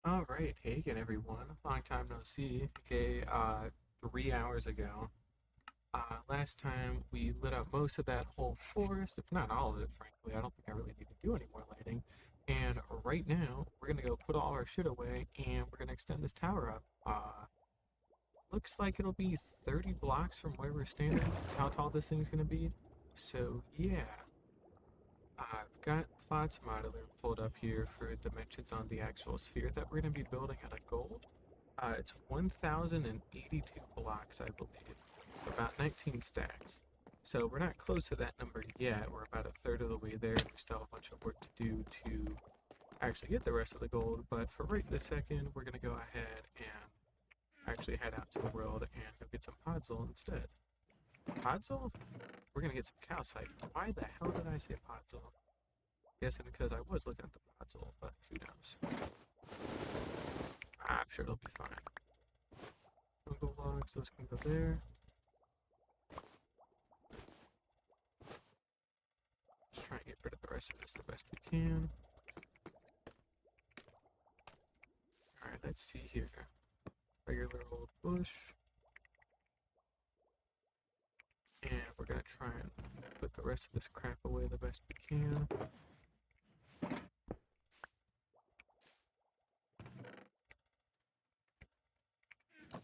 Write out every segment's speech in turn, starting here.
Alright, hey again everyone. Long time no see. Okay, 3 hours ago. Last time we lit up most of that whole forest, if not all of it, frankly. I don't think I really need to do any more lighting. And right now, we're gonna go put all our shit away and we're gonna extend this tower up. Looks like it'll be 30 blocks from where we're standing. Is how tall this thing's gonna be. So yeah, I've got plots modeler pulled up here for dimensions on the actual sphere that we're gonna be building out of gold. It's 1,082 blocks, I believe, about 19 stacks. So we're not close to that number yet. We're about a third of the way there, and we still have a bunch of work to do to actually get the rest of the gold. But for right this second, we're going to go ahead and actually head out to the world and go get some podzol instead. Podzol? We're going to get some calcite. Why the hell did I say podzol? Guessing because I was looking at the podzol, but who knows. I'm sure it'll be fine. Jungle logs, those can go there. Let's try and get rid of the rest of this the best we can. Alright, let's see here. Regular old bush. And we're gonna try and put the rest of this crap away the best we can. Did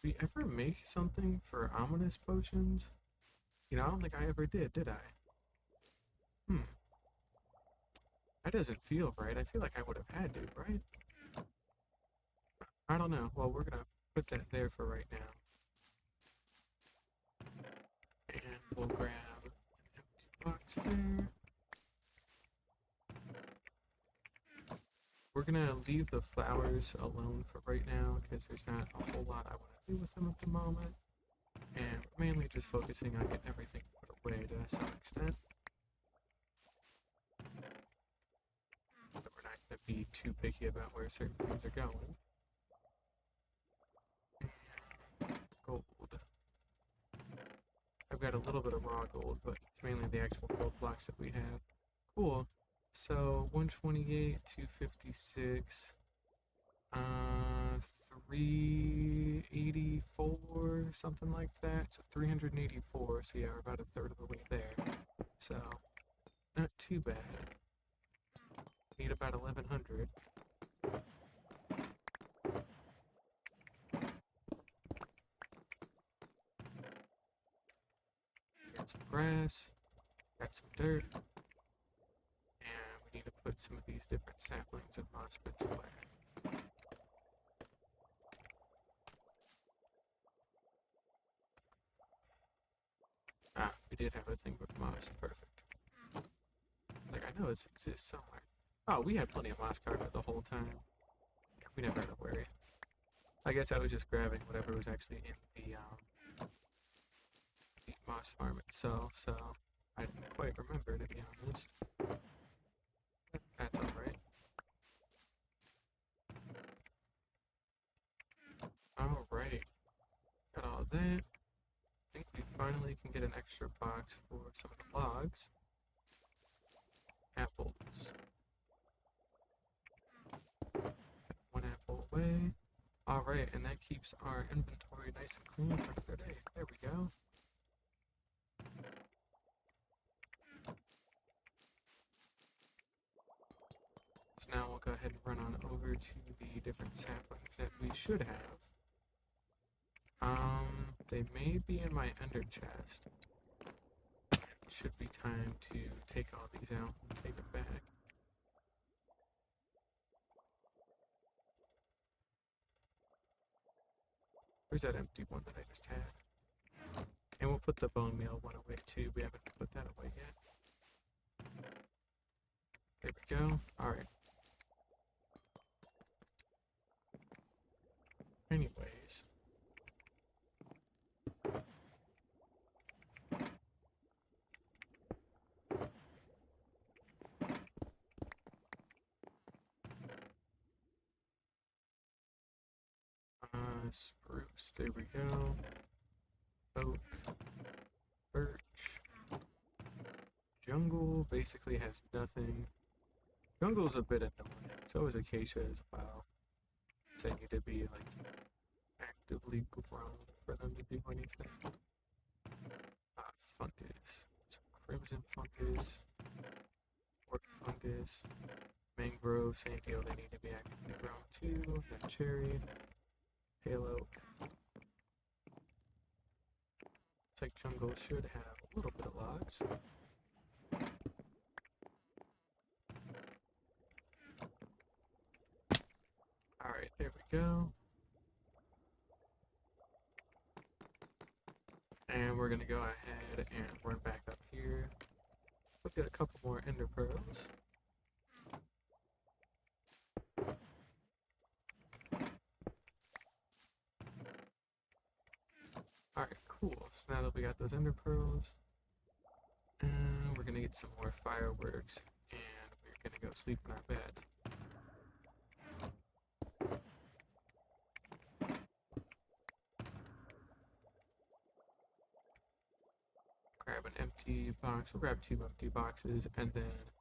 we ever make something for ominous potions? You know, I don't think I ever did I? Hmm, that doesn't feel right. I feel like I would have had to, right? I don't know. Well, we're gonna put that there for right now. And we'll grab an empty box there. We're gonna leave the flowers alone for right now because there's not a whole lot I want to do with them at the moment. And we're mainly just focusing on getting everything put away to some extent. But we're not going to be too picky about where certain things are going. Gold. I've got a little bit of raw gold, but it's mainly the actual gold blocks that we have. Cool. So 128, 256, uh, 384, something like that. So 384. So yeah, we're about a third of the way there. So not too bad. Need about 1100. Got some grass, got some dirt, and we need to put some of these different saplings of moss bits away. Ah, we did have a thing with moss. Perfect. Like, I know this exists somewhere. Oh, we had plenty of moss carpet the whole time. We never had to worry. I guess I was just grabbing whatever was actually in the moss farm itself, so I didn't quite remember, to be honest. But that's alright. Alright. Got all that. I think we finally can get an extra box for some of the logs. Apples. One apple away. Alright, and that keeps our inventory nice and clean for another day. There we go. So now we'll go ahead and run on over to the different saplings that we should have. They may be in my ender chest. Should be time to take all these out and take them back. Where's that empty one that I just had? And we'll put the bone meal one away too. We haven't put that away yet. There we go. Alright. Anyways. Spruce. There we go. Oak. Birch. Jungle basically has nothing. Jungle's a bit annoying. So is acacia as well. They need to be like actively grown for them to do anything. Fungus. Some crimson fungus, orc fungus, mangrove, same deal, they need to be actively grown too. Then cherry, pale oak. It's like jungle should have a little bit of logs. Alright, there we go. And we're gonna go ahead and run back up here. We'll get a couple more ender pearls. Alright, cool. So now that we got those ender pearls, we're gonna get some more fireworks, and we're gonna go sleep in our bed. Grab an empty box. We'll grab 2 empty boxes, and then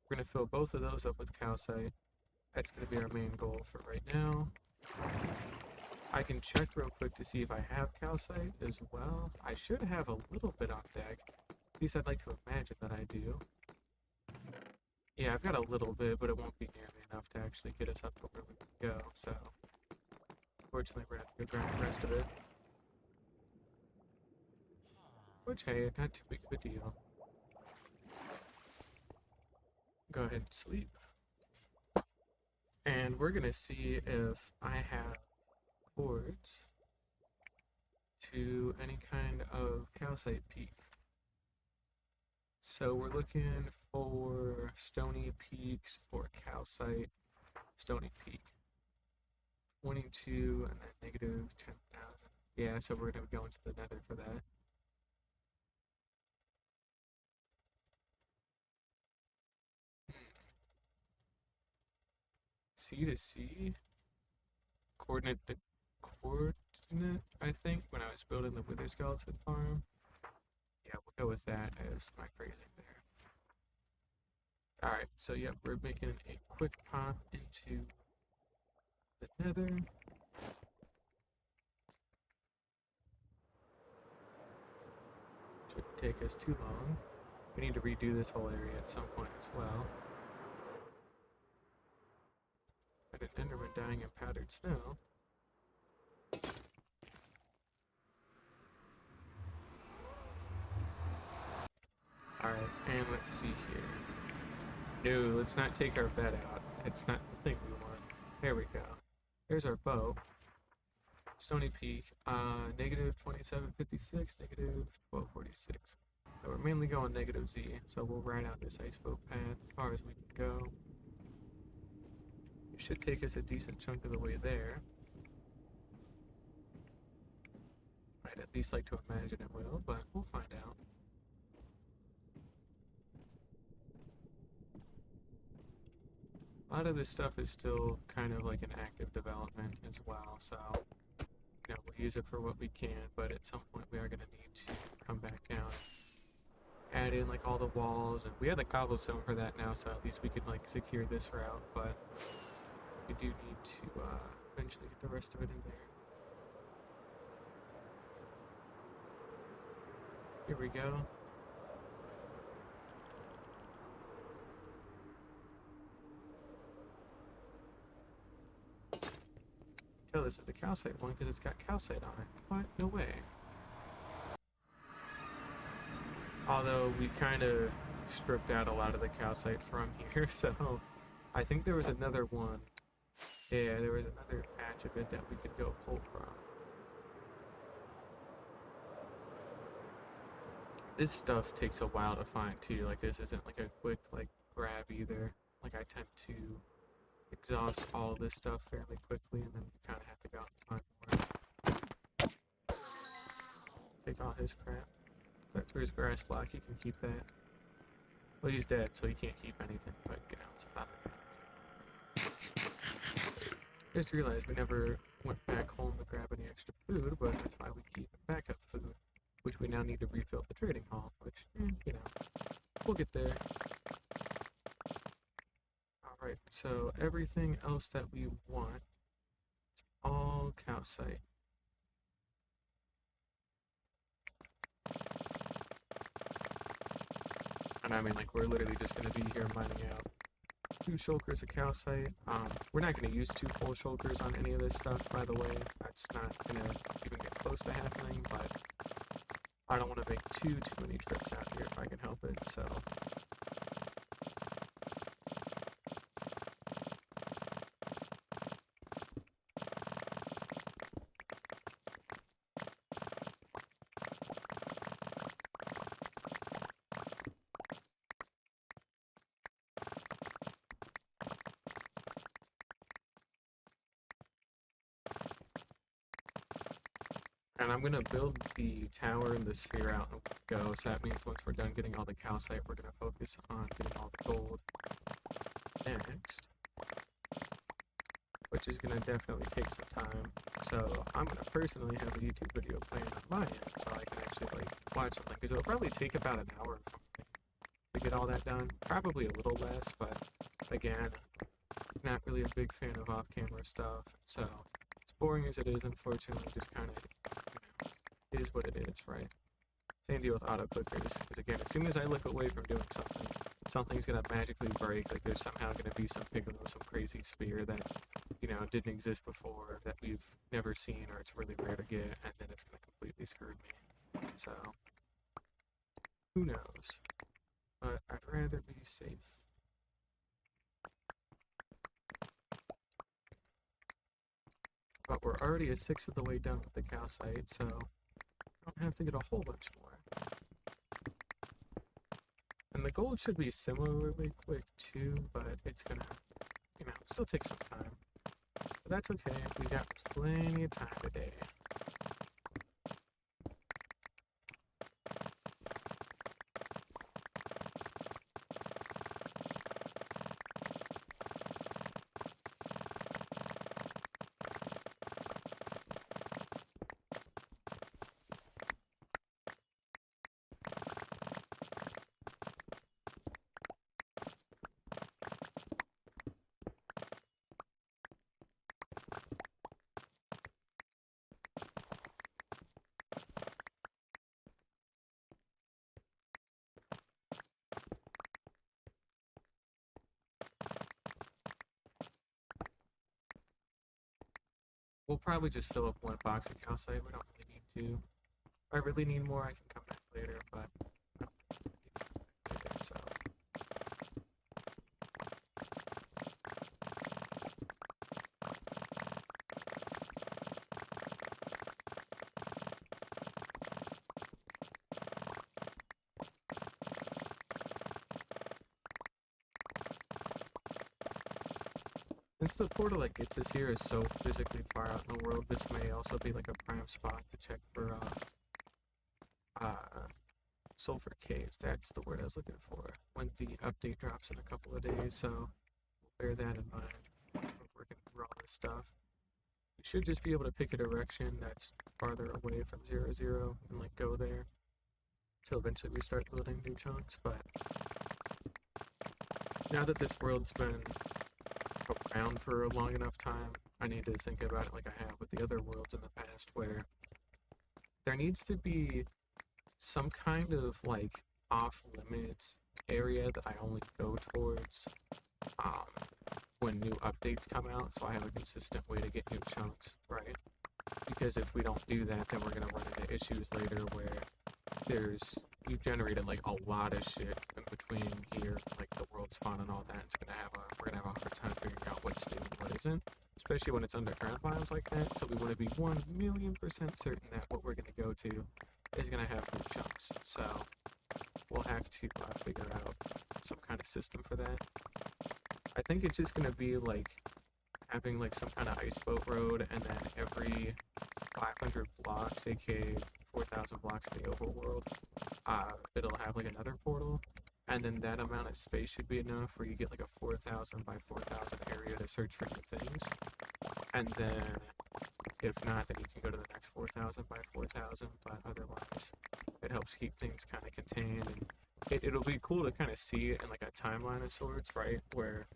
we're gonna fill both of those up with calcite. That's gonna be our main goal for right now. I can check real quick to see if I have calcite as well. I should have a little bit on deck. At least I'd like to imagine that I do. Yeah, I've got a little bit, but it won't be nearly enough to actually get us up to where we can go, so unfortunately we're gonna have to go grab the rest of it. Which, hey, not too big of a deal. Go ahead and sleep. And we're gonna see if I have cords to any kind of calcite peak. So we're looking for stony peaks or calcite stony peak. 22 and then negative 10,000. Yeah, so we're gonna go into the nether for that. C to C? Coordinate to coordinate, I think, when I was building the Wither Skeleton farm. Yeah, we'll go with that as my phrasing there. Alright, so yep, we're making a quick pop into the nether. Shouldn't take us too long. We need to redo this whole area at some point as well. Got an enderman dying in powdered snow. Alright, and let's see here. No, let's not take our bed out. It's not the thing we want. There we go. There's our bow. Stony Peak, negative 2756, negative 1246. So we're mainly going negative Z, so we'll ride out this iceboat path as far as we can go. It should take us a decent chunk of the way there. I'd at least like to imagine it will, but we'll find out. A lot of this stuff is still kind of like an active development as well, so you know, we'll use it for what we can, but at some point we are going to need to come back down, add in like all the walls, and we have the cobblestone for that now, so at least we could like secure this route, but we do need to eventually get the rest of it in there. Here we go. Tell this is the calcite one because it's got calcite on it. What? No way. Although we kind of stripped out a lot of the calcite from here, so I think there was another one. Yeah, there was another patch of it that we could go pull from. This stuff takes a while to find too. Like this isn't like a quick like grab either. Like I tend to exhaust all of this stuff fairly quickly, and then you kind of have to go out and find more. Take all his crap. But for his grass block, he can keep that. Well, he's dead, so he can't keep anything, but you know, it's about the things. Just realized we never went back home to grab any extra food, but that's why we keep backup food, which we now need to refill the trading hall, which, you know, we'll get there. Alright, so everything else that we want site. And I mean, like, we're literally just going to be here mining out 2 shulkers of calcite. We're not going to use 2 full shulkers on any of this stuff, by the way. That's not going to even get close to happening, but I don't want to make too many trips out here if I can help it, so. And I'm gonna build the tower and the sphere out and go. So that means once we're done getting all the calcite, we're gonna focus on getting all the gold next, which is gonna definitely take some time. So I'm gonna personally have a YouTube video planned on my end, so I can actually like watch something, because it'll probably take about an hour for me to get all that done. Probably a little less, but again, not really a big fan of off-camera stuff. So as boring as it is, unfortunately, just kind of, it is what it is, right? Same deal with auto clickers, because again, as soon as I look away from doing something, something's gonna magically break. Like there's somehow gonna be some piccolo, some crazy spear that, you know, didn't exist before, that we've never seen, or it's really rare to get, and then it's gonna completely screw me. So who knows? But I'd rather be safe. But we're already a sixth of the way done with the calcite, so I don't have to get a whole bunch more. And the gold should be similarly quick too, but it's gonna, you know, still take some time. But that's okay, we got plenty of time today. We'll probably just fill up 1 box of calcite, we don't really need to. If I really need more, I can come back later, but I don't think I need to come back later, so. Since the portal that gets us here is so physically far out in the world, this may also be like a prime spot to check for sulfur caves. That's the word I was looking for. When the update drops in a couple of days, so bear that in mind when we're working through all this stuff. We should just be able to pick a direction that's farther away from 0, and like go there till eventually we start building new chunks. But now that this world's been around for a long enough time, I need to think about it like I have with the other worlds in the past, where there needs to be some kind of like off limits area that I only go towards um, when new updates come out, so I have a consistent way to get new chunks, right? Because if we don't do that, then we're gonna run into issues later where we've generated like a lot of shit in between here, like the world spawn and all that. We're gonna have a hard time figuring out what's new and what isn't, especially when it's underground biomes like that. So we want to be 1,000,000% certain that what we're gonna go to is gonna have new chunks. So we'll have to figure out some kind of system for that. I think it's just gonna be like having like some kind of ice boat road, and then every 500 blocks, aka 4,000 blocks in the overworld, it'll have like another portal, and then that amount of space should be enough where you get like a 4,000 by 4,000 area to search for new things. And then if not, then you can go to the next 4,000 by 4,000, but otherwise it helps keep things kind of contained, and it'll be cool to kind of see it in like a timeline of sorts, right? Where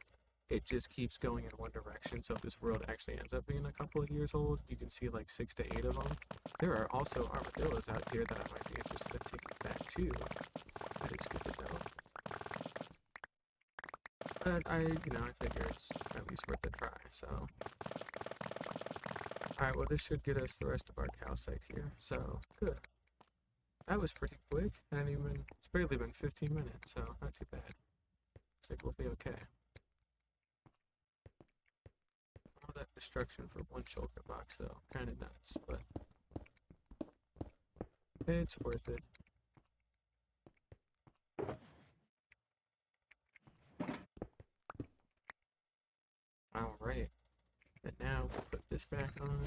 it just keeps going in one direction. So if this world actually ends up being a couple of years old, you can see like 6 to 8 of them. There are also armadillos out here that I might be interested in taking back too. That is good to know. But I figure it's at least worth a try, so. Alright, well this should get us the rest of our calcite here, so good. That was pretty quick, it's barely been 15 minutes, so not too bad. Looks like we'll be okay. All that destruction for one shulker box though, kinda nuts, but it's worth it. Alright, and now we'll put this back on.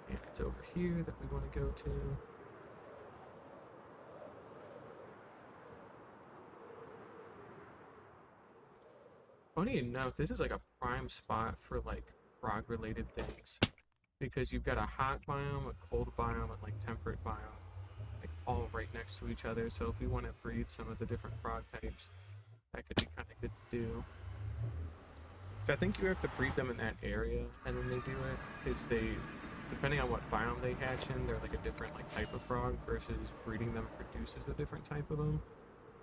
And it's over here that we want to go to. Funny enough, this is like a prime spot for like frog related things. Because you've got a hot biome, a cold biome, and like temperate biome. Like all right next to each other. So if we want to breed some of the different frog types, that could be kind of good to do. So I think you have to breed them in that area, and then they do it, because depending on what biome they hatch in, they're like a different like type of frog, versus breeding them produces a different type of them.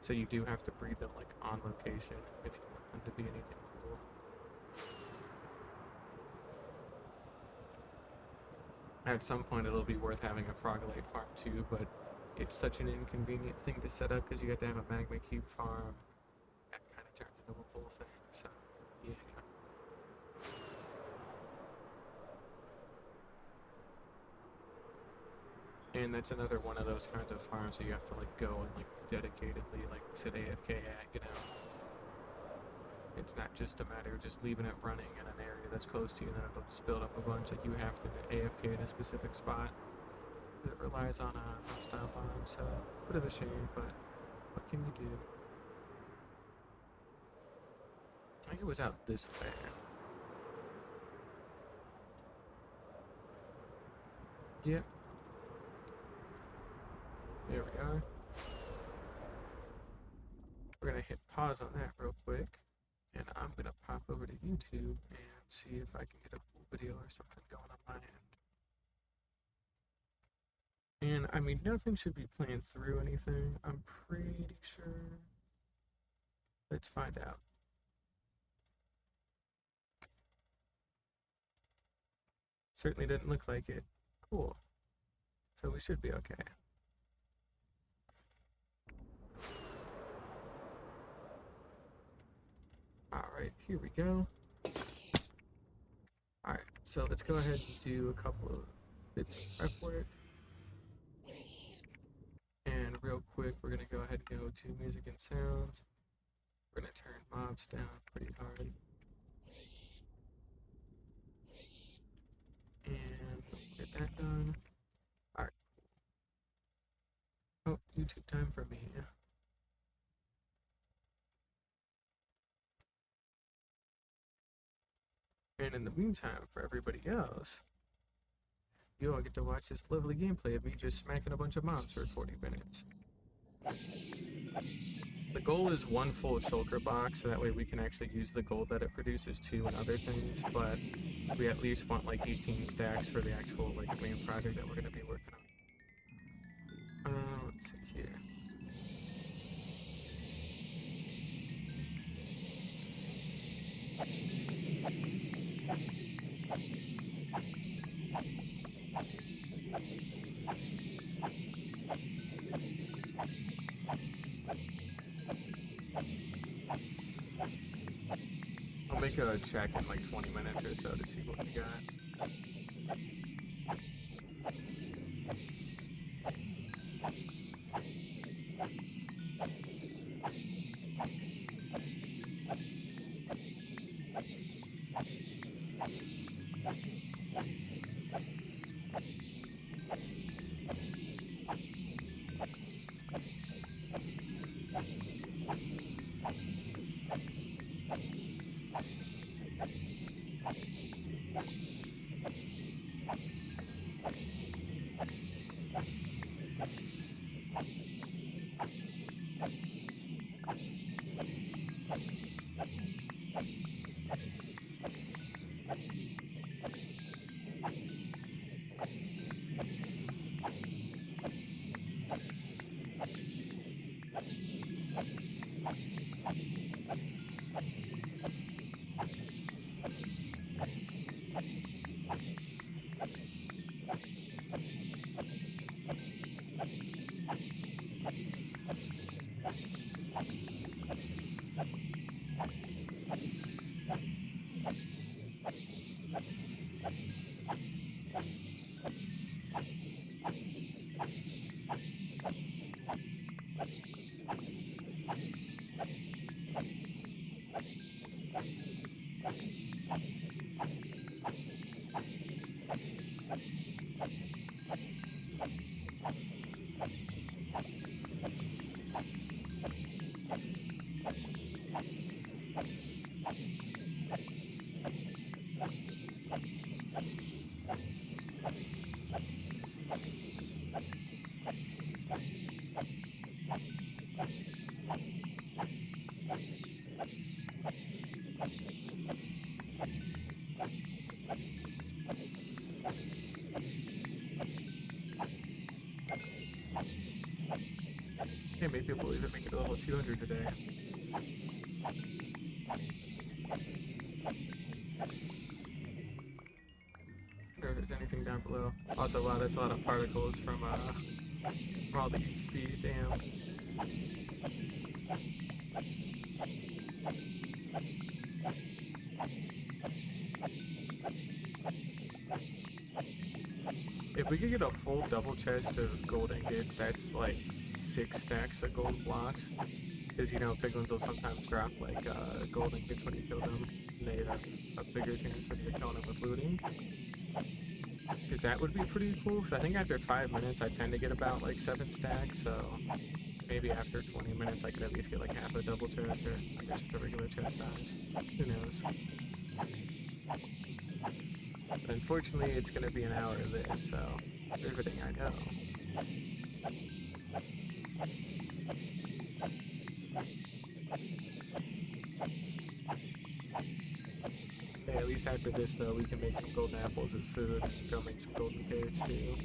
So you do have to breed them like on location if you want them to be anything cool. At some point it'll be worth having a Frogolite farm too, but it's such an inconvenient thing to set up because you have to have a magma cube farm. That kind of turns into a full thing, so yeah. And that's another one of those kinds of farms where you have to like go and like dedicatedly like sit AFK at. It's not just a matter of just leaving it running in an area that's close to you and then it'll just build up a bunch. Like you have to AFK in a specific spot. It relies on a hostile farm, so bit of a shame, but what can you do? I think it was out this way. Yep. There we are. We're gonna hit pause on that real quick, and I'm gonna pop over to YouTube and see if I can get a cool video or something going on my end. And nothing should be playing through anything, I'm pretty sure. Let's find out. Certainly didn't look like it. Cool. So we should be okay. Alright, here we go. Alright, so let's go ahead and do a couple of bits of prep work. And real quick, we're gonna go ahead and go to music and sounds. We're gonna turn mobs down pretty hard. And get that done. Alright. Oh, YouTube time for me. And in the meantime, for everybody else, you all get to watch this lovely gameplay of me just smacking a bunch of mobs for 40 minutes. The goal is one full shulker box, so that way we can actually use the gold that it produces too and other things, but we at least want like 18 stacks for the actual like main project that we're going to be working on. Let's see here. I'll make a check in like 20 minutes or so to see what we got. can't make people even make it to level 200 today. Or if there's anything down below. Also, wow, that's a lot of particles from all the heat speed. Damn. If we could get a full double chest of gold ingots, that's like 6 stacks of gold blocks. Because, you know, piglins will sometimes drop like gold ingots when you kill them. And they have a bigger chance when you're killing them with looting. Because that would be pretty cool. Because I think after 5 minutes, I tend to get about like 7 stacks. So maybe after 20 minutes, I could at least get like half a double chest, or I guess just a regular chest size. Who knows? But unfortunately, it's going to be an hour of this, so riveting, I know. Hey, at least after this, though, we can make some golden apples as food and go make some golden carrots, too.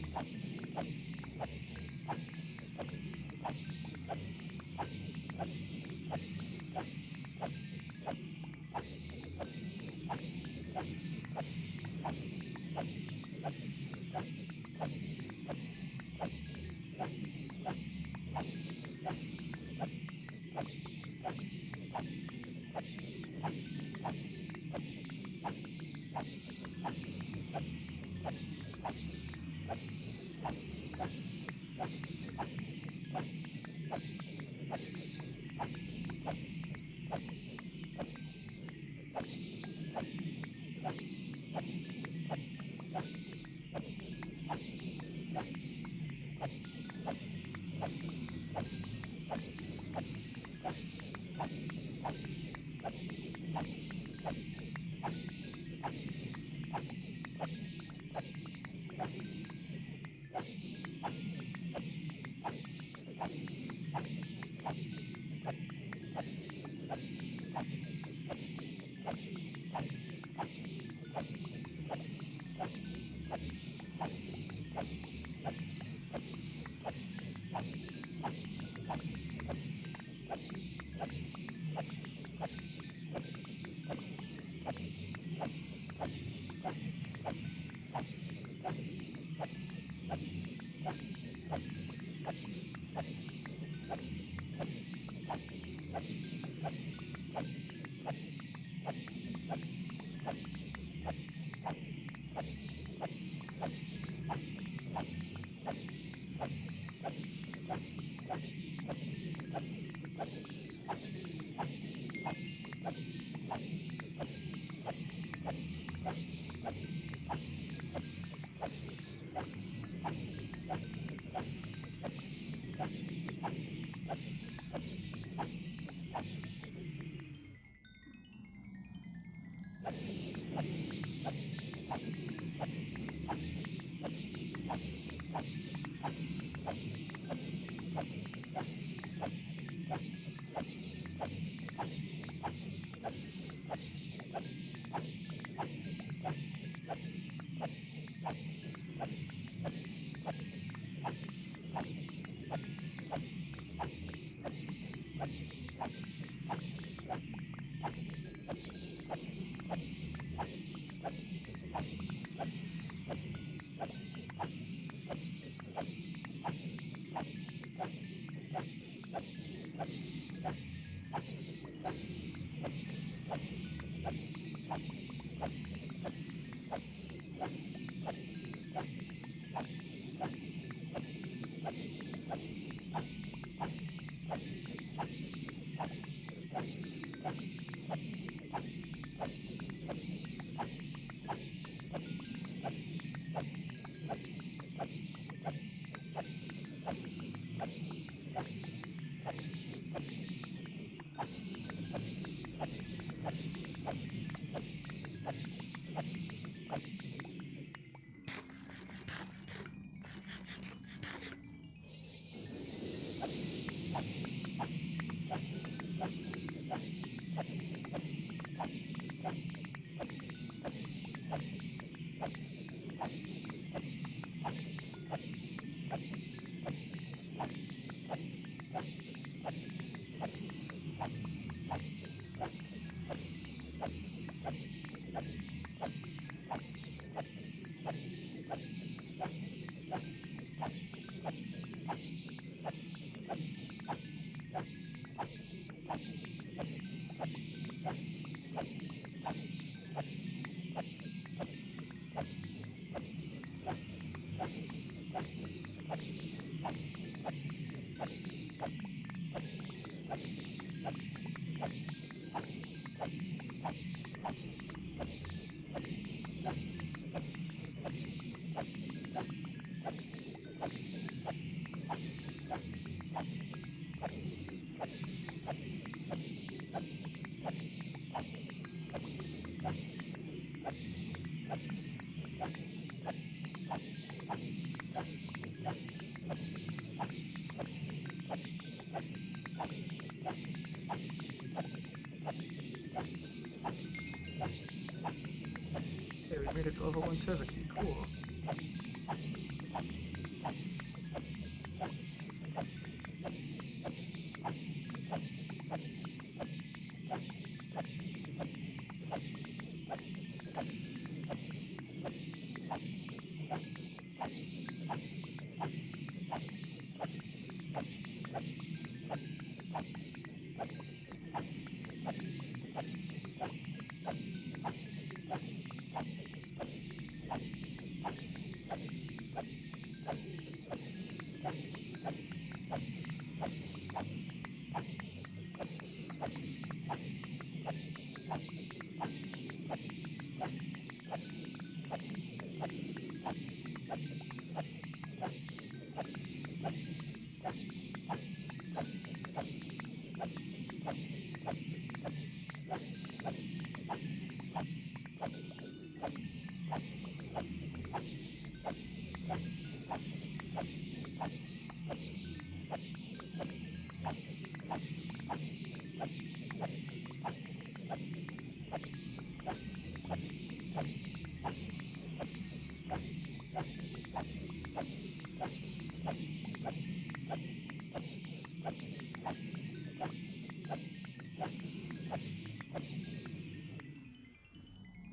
170. Cool.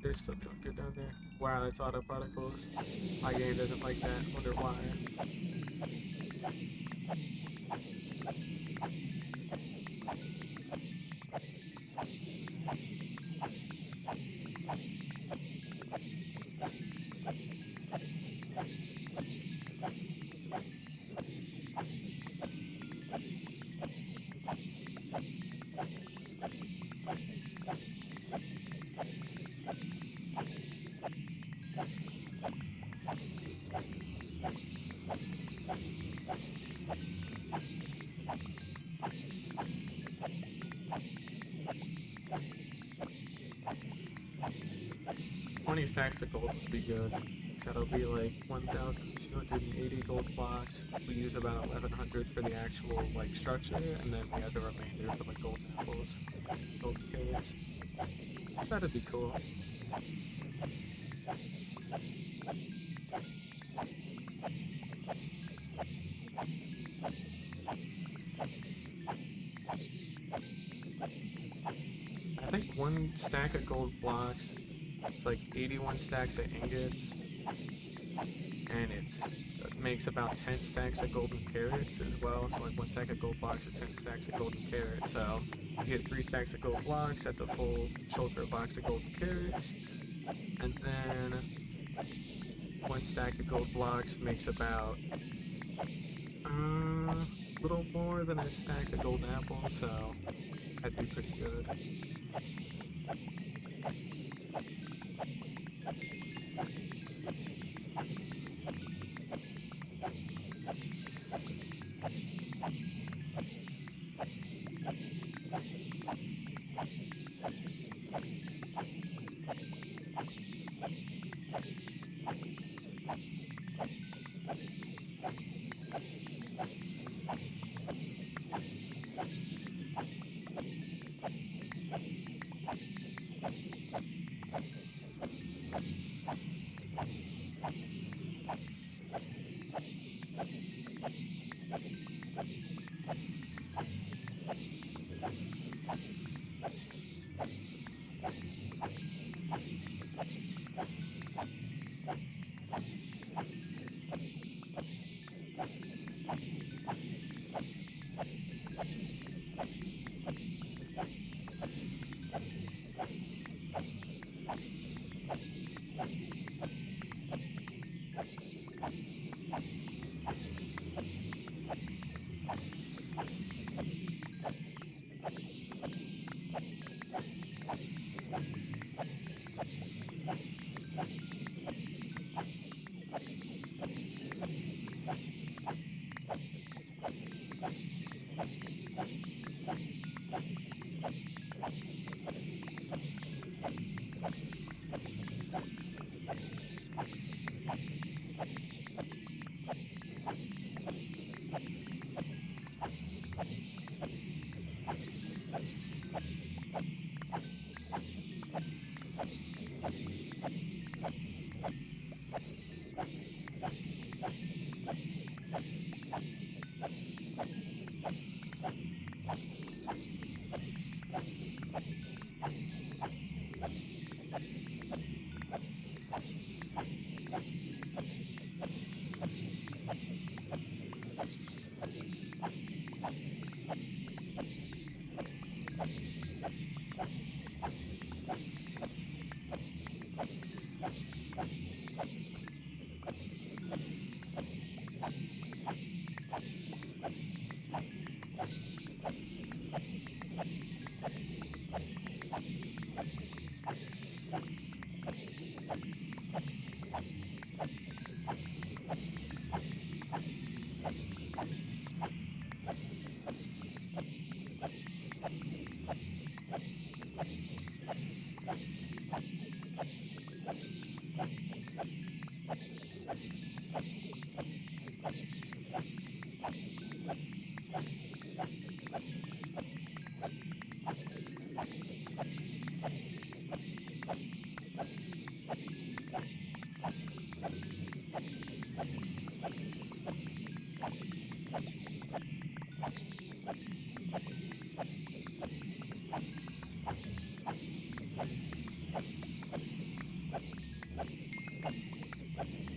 They're still doing good down there. Wow, that's auto particles. My game doesn't like that. Wonder why. 20 stacks of gold would be good. That'll be like 1,280 gold blocks. We use about 1,100 for the actual like structure, and then we have the remainder for like golden apples, golden carrots. That'd be cool. I think one stack of gold blocks is like 81 stacks of ingots, and it makes about 10 stacks of golden carrots as well. So like one stack of gold blocks is 10 stacks of golden carrots. So you get 3 stacks of gold blocks. That's a full shulker box of golden carrots, and then one stack of gold blocks makes about a little more than a stack of golden apples. So that'd be pretty good.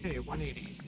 Hey, 180.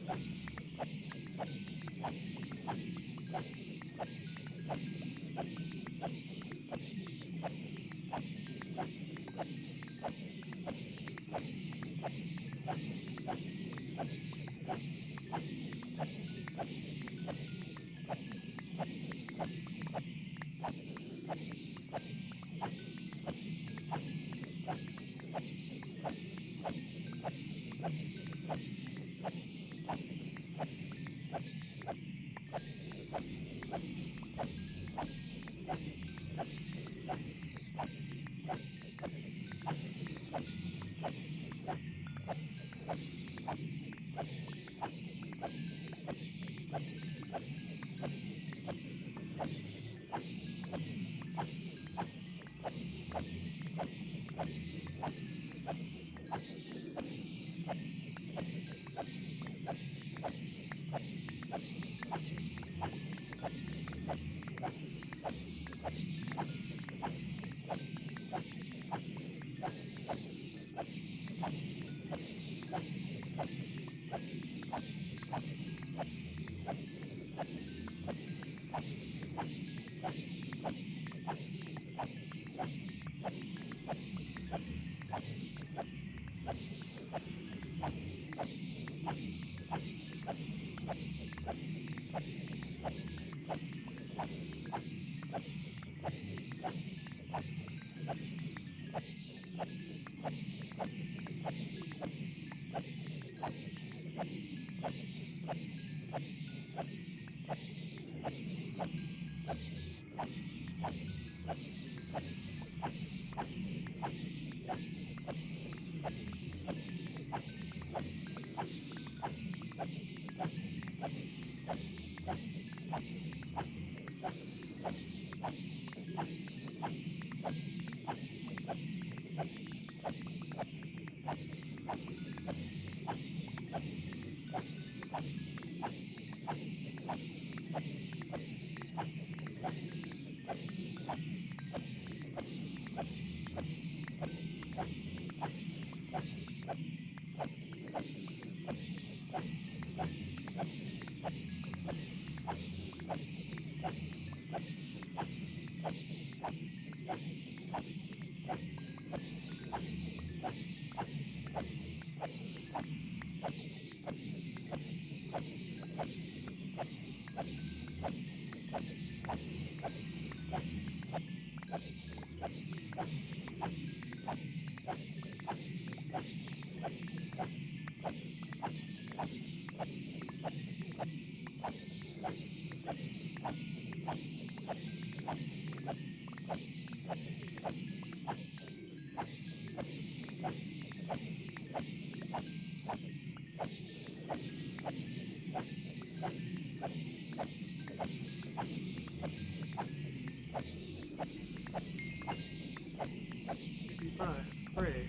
Fine. Pray.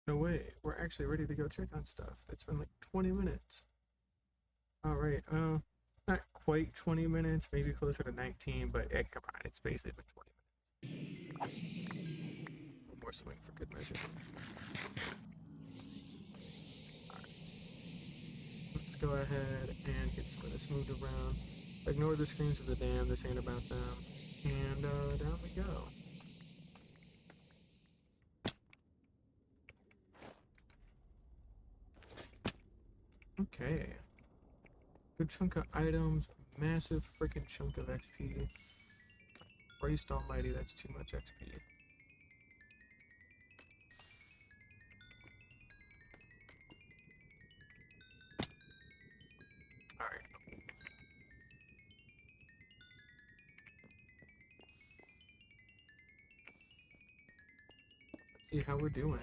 No way. We're actually ready to go check on stuff. It's been like 20 minutes. Alright, not quite 20 minutes, maybe closer to 19, but come on, it's basically been 20 minutes. One more swing for good measure. Alright, let's go ahead and get some of this moved around. Ignore the screams of the dam, this ain't about them. And down we go. Okay. Good chunk of items, massive freaking chunk of XP. Christ almighty, that's too much XP. Alright. Let's see how we're doing.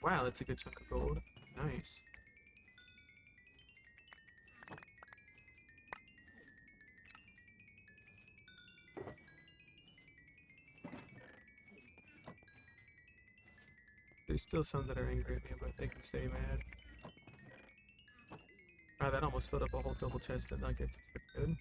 Wow, that's a good chunk of gold. Nice. There's still some that are angry at me, but they can stay mad. Ah, that almost filled up a whole double chest of nuggets. Good.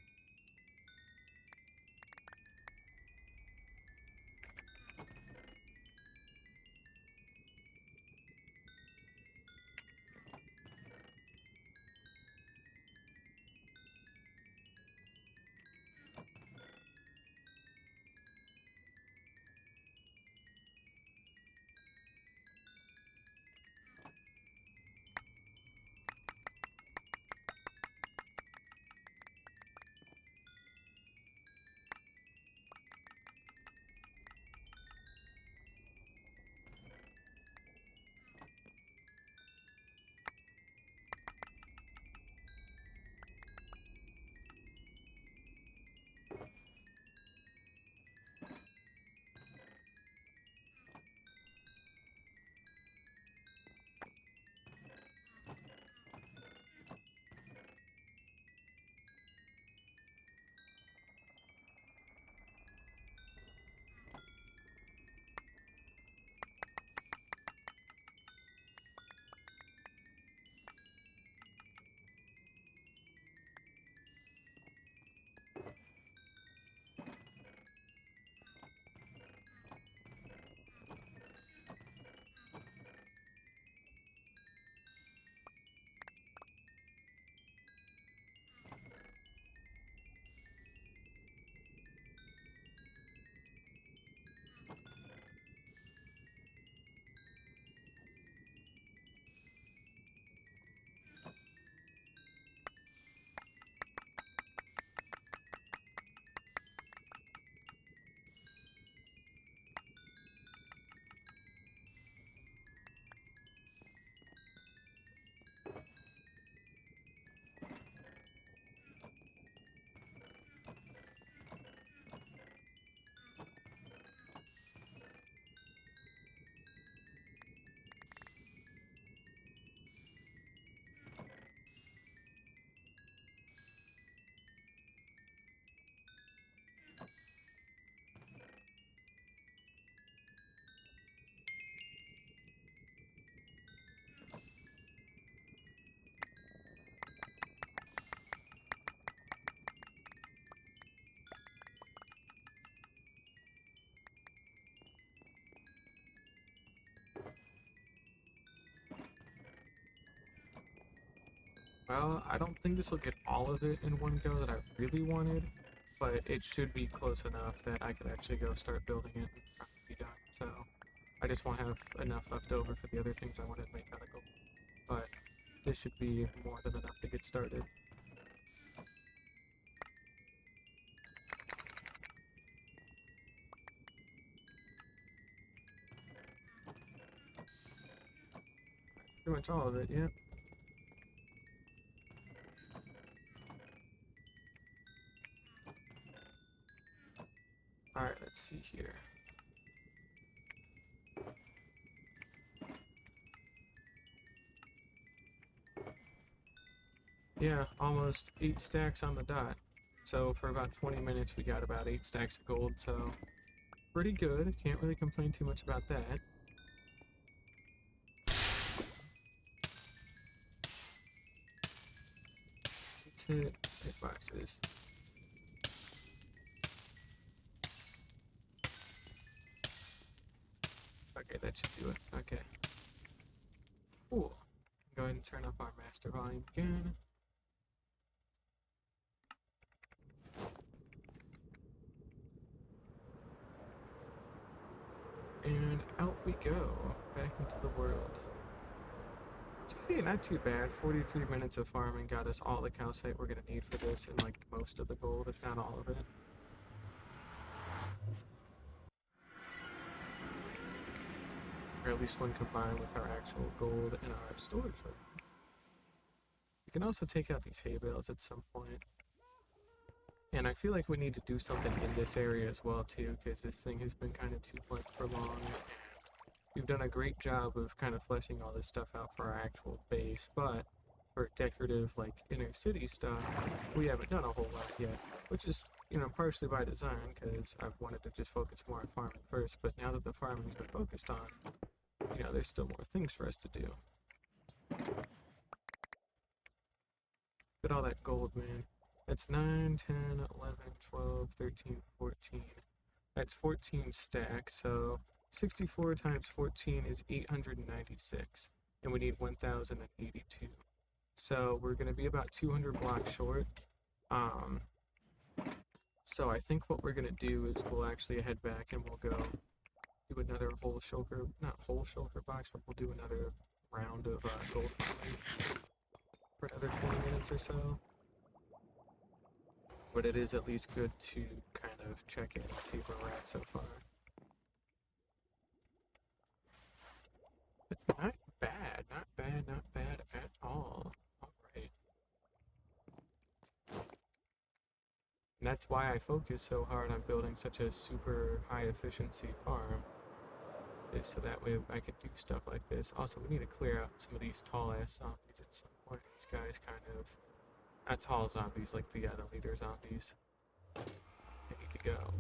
Well, I don't think this will get all of it in one go that I really wanted, but it should be close enough that I could actually go start building it and be done. So I just won't have enough left over for the other things I wanted to make out of gold. But this should be more than enough to get started. Pretty much all of it, yeah. Alright, let's see here. Yeah, almost 8 stacks on the dot. So for about 20 minutes we got about 8 stacks of gold, so pretty good. Can't really complain too much about that. Let's hit hitboxes. Okay, that should do it. Okay. Cool. Go ahead and turn up our master volume again. And out we go, back into the world. Okay, not too bad. 43 minutes of farming got us all the calcite we're gonna need for this and like most of the gold, if not all of it. at least when combined with our actual gold and our storage room. We can also take out these hay bales at some point. And I feel like we need to do something in this area as well too, because this thing has been kind of too blunt for long, and we've done a great job of kind of fleshing all this stuff out for our actual base, but for decorative, like, inner city stuff, we haven't done a whole lot yet, which is, you know, partially by design, because I've wanted to just focus more on farming first, but now that the farming's been focused on, you know, there's still more things for us to do. Look at all that gold, man. That's 9, 10, 11, 12, 13, 14. That's 14 stacks, so 64 times 14 is 896, and we need 1082. So we're going to be about 200 blocks short. So I think what we're going to do is we'll actually head back and we'll go do another whole shulker, not whole shulker box, but we'll do another round of gold farming for another 20 minutes or so. But it is at least good to kind of check in and see where we're at so far. But not bad, not bad, not bad at all. Alright. And that's why I focus so hard on building such a super high efficiency farm. Is so that way I could do stuff like this. Also, we need to clear out some of these tall ass zombies at some point. These guys kind of, not tall zombies, like the leader zombies. They need to go.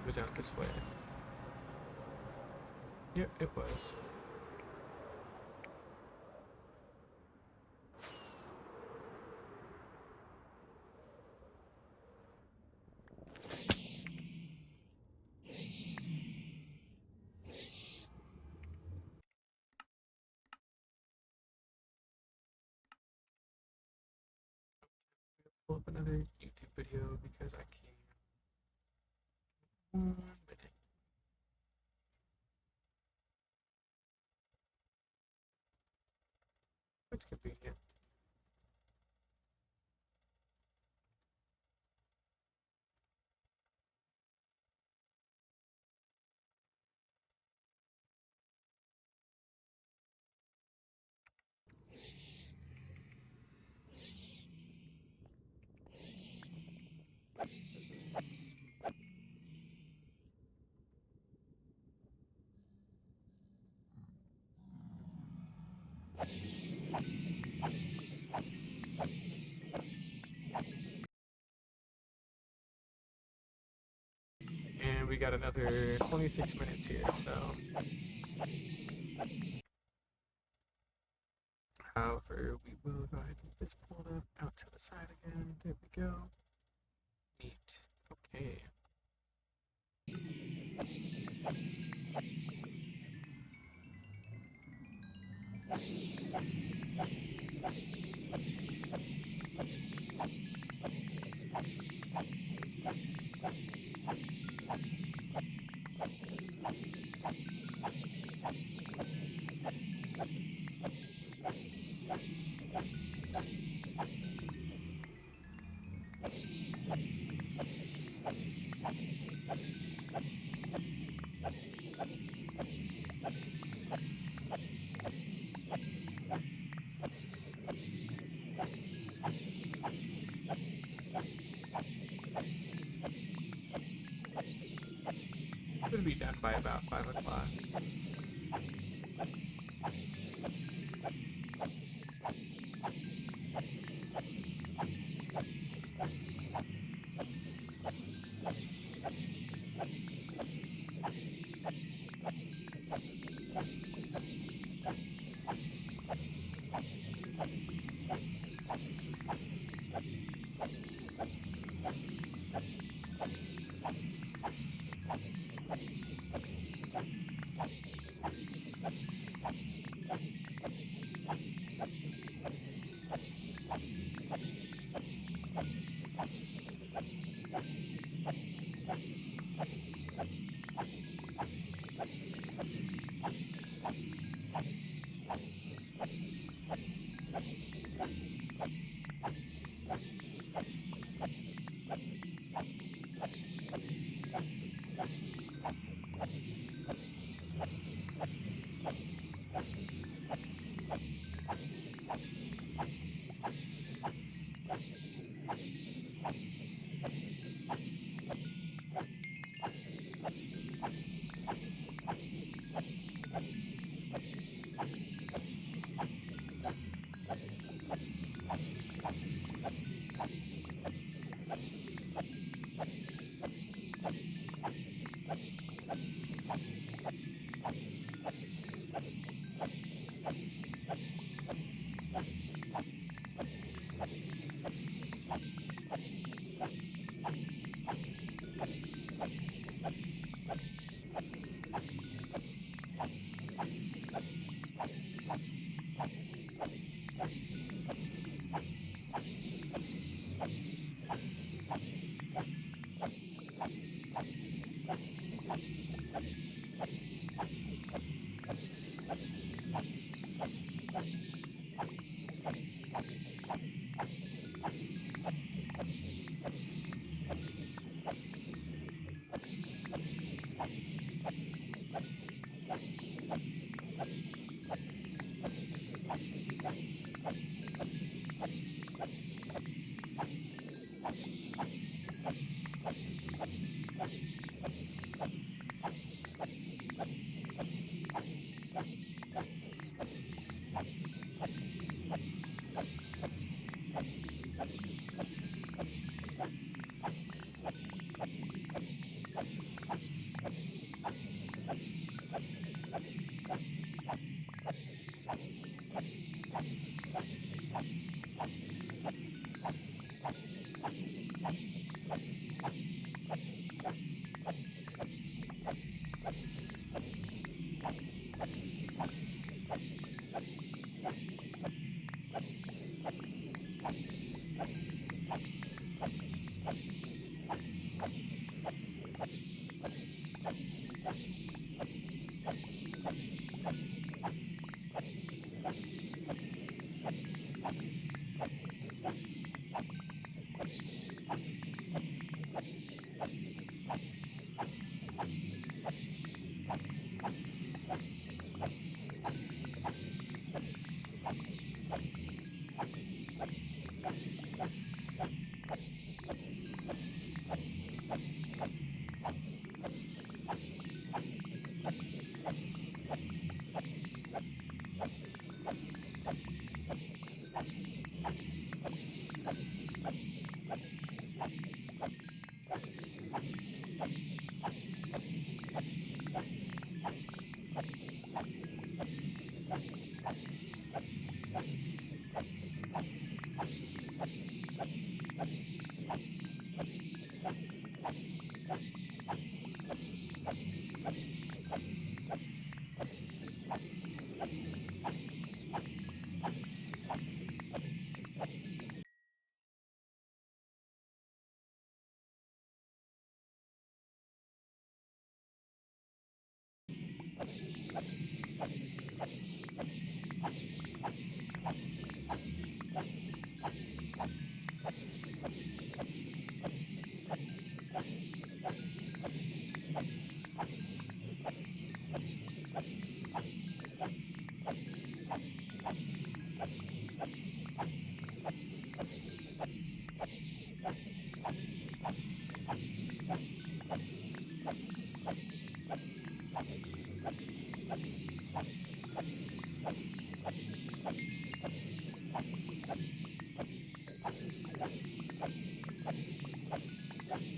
It was out this way. Yep, it was. Pull up another YouTube video because I can. 1 minute. That's convenient. And we got another 26 minutes here, so. However, we will go ahead and get this pulled up out to the side again. There we go. Neat. Okay. Should be done by about 5 o'clock.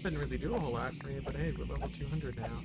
Didn't really do a whole lot for me, but hey, we're level 200 now.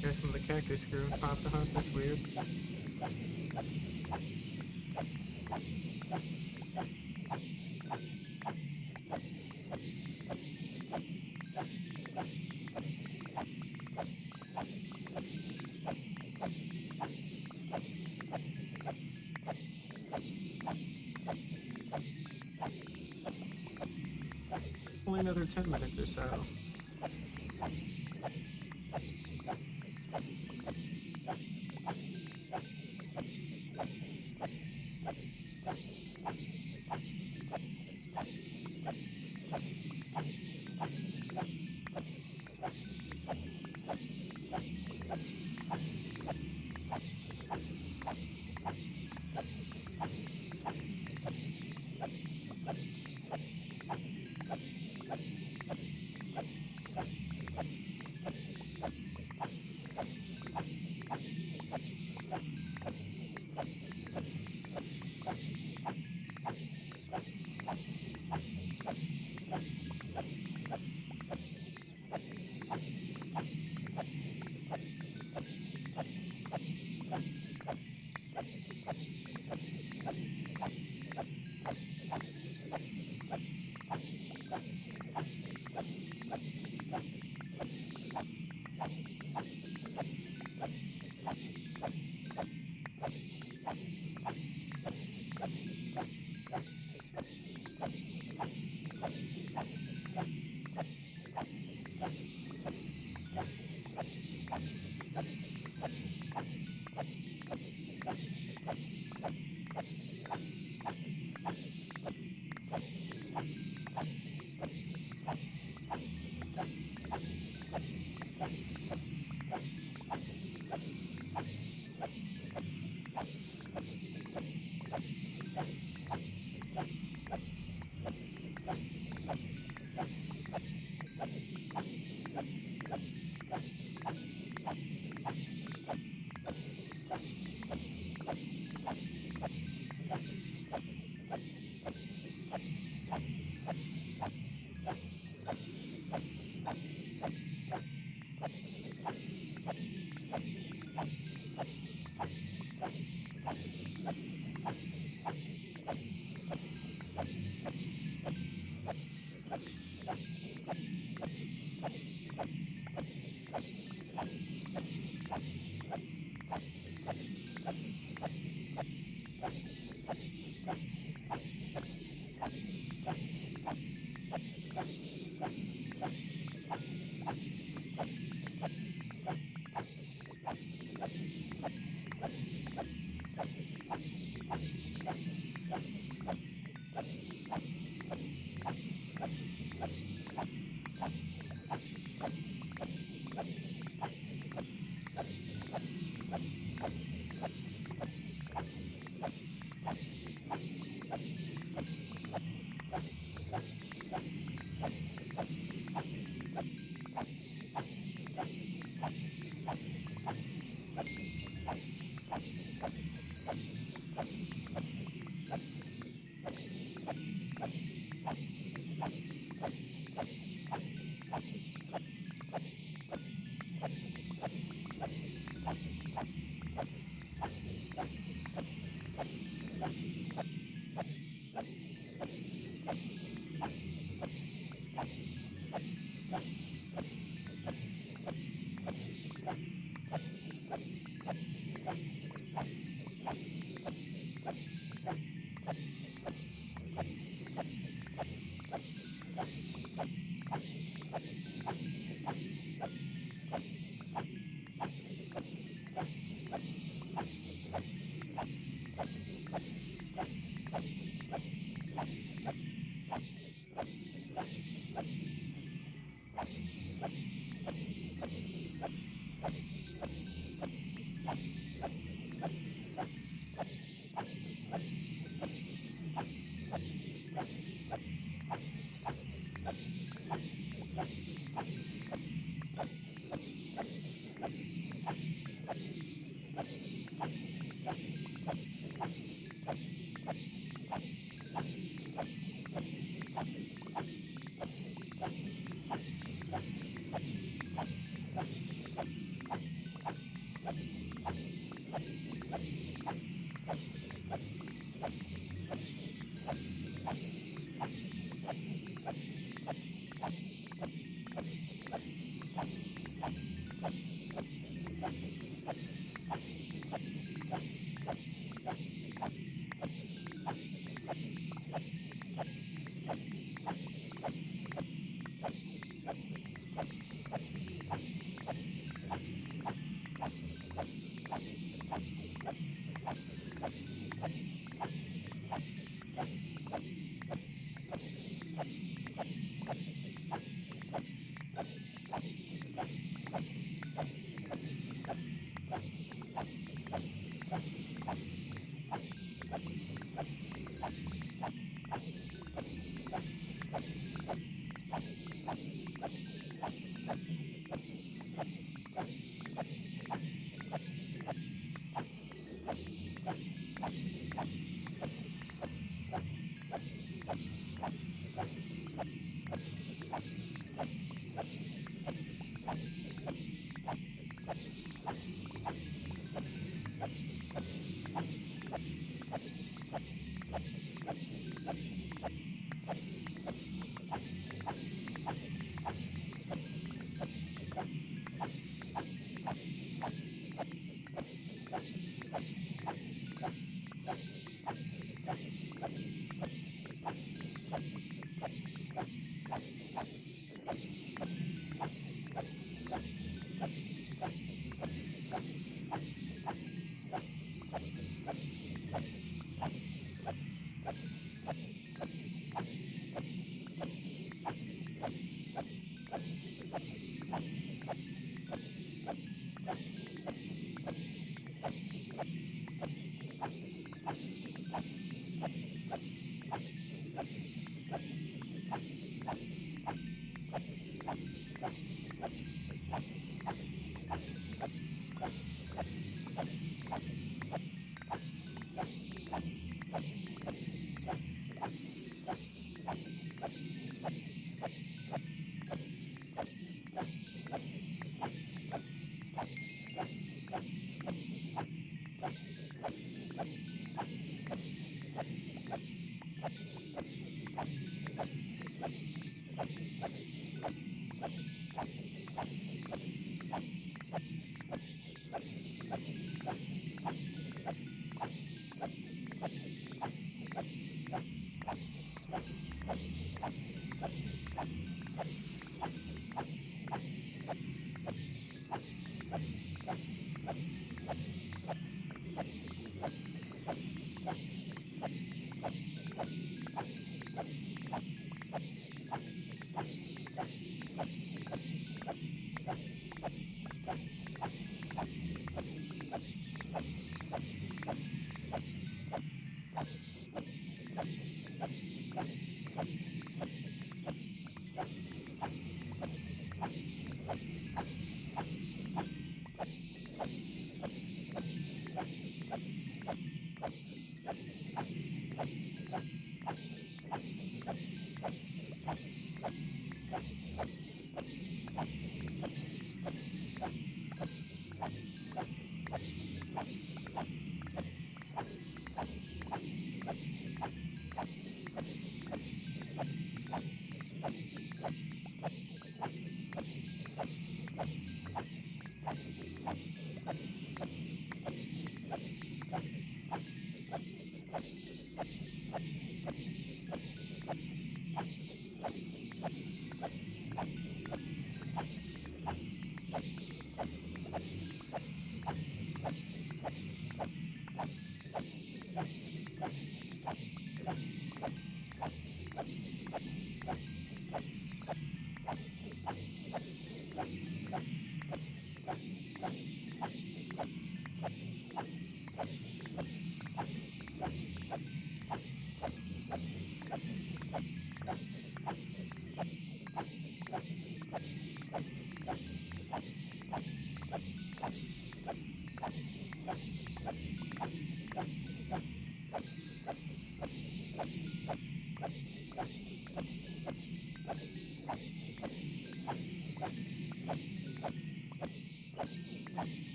There's some of the cactus crew popped to hunt. That's weird. Only another 10 minutes or so.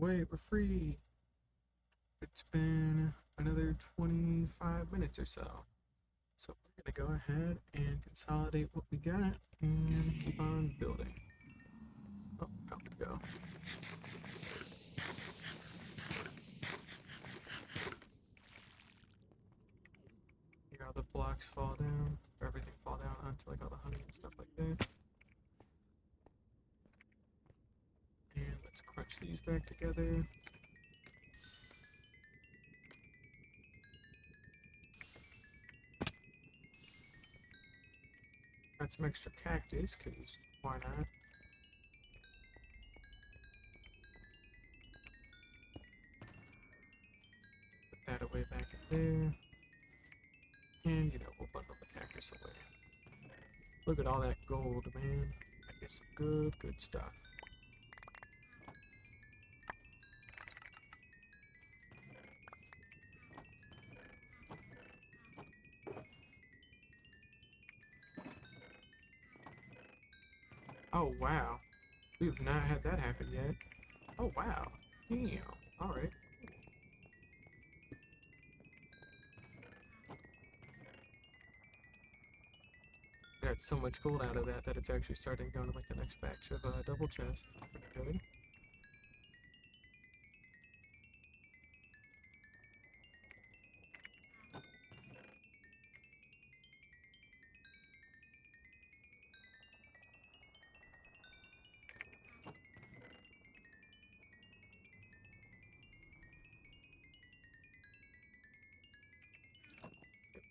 away, we're free. It's been another 25 minutes or so. So we're gonna go ahead and consolidate what we got and keep on building. Oh, out we go. Here all the blocks fall down, or everything fall down onto like all the honey and stuff like that. And let's crunch these back together. Got some extra cactus, because why not? Put that away back in there. And, we'll bundle the cactus away. Look at all that gold, man. I get some good stuff. Oh, wow. We've not had that happen yet. Oh, wow. Damn. Alright. Got so much gold out of that that it's actually starting to go into like the next batch of double chests. Pretty good.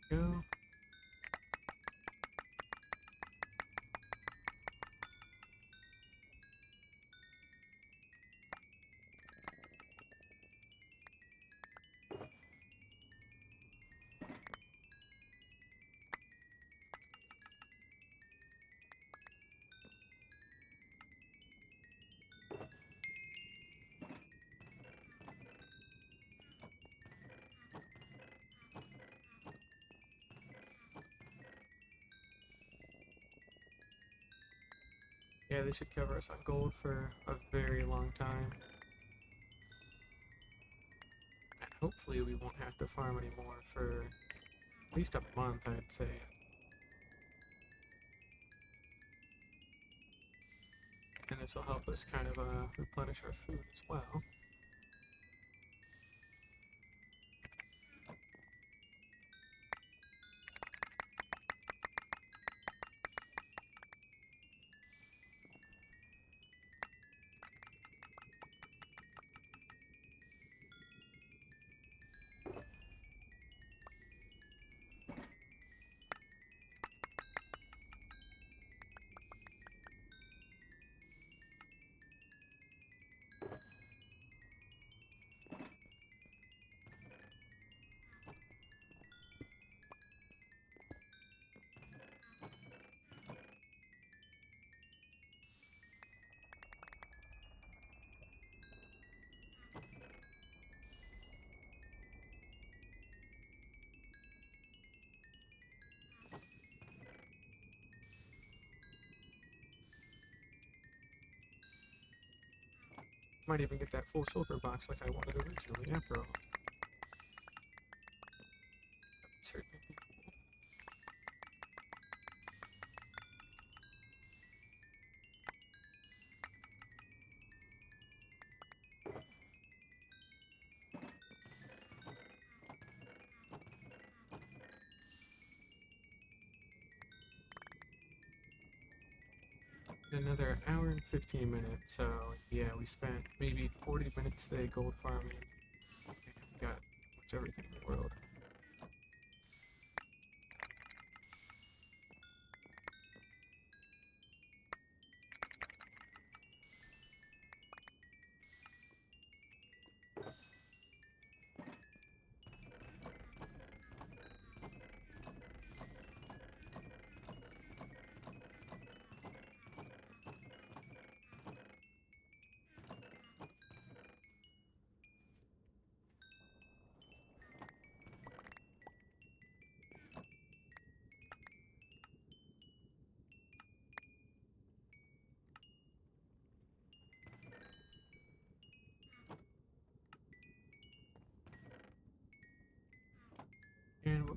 There we go. Yeah, this should cover us on gold for a very long time. And hopefully we won't have to farm anymore for at least a month, I'd say. And this will help us kind of replenish our food as well. Might even get that full silver box like I wanted originally, after all. Certainly. Another hour and 15 minutes, so yeah, we spent maybe 40 minutes today gold farming. We got much everything in the world.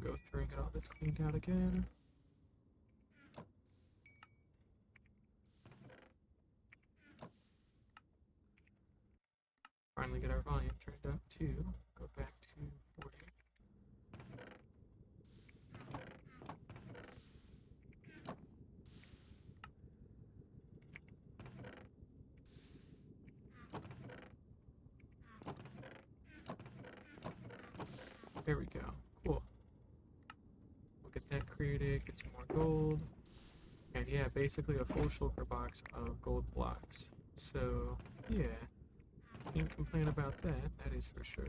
go through and get all this cleaned out again. Finally get our volume turned up too. Go back to 40. There we go. Cool. We'll get that created, get some more gold. And yeah, basically a full shulker box of gold blocks. So, yeah. Can't complain about that, that is for sure.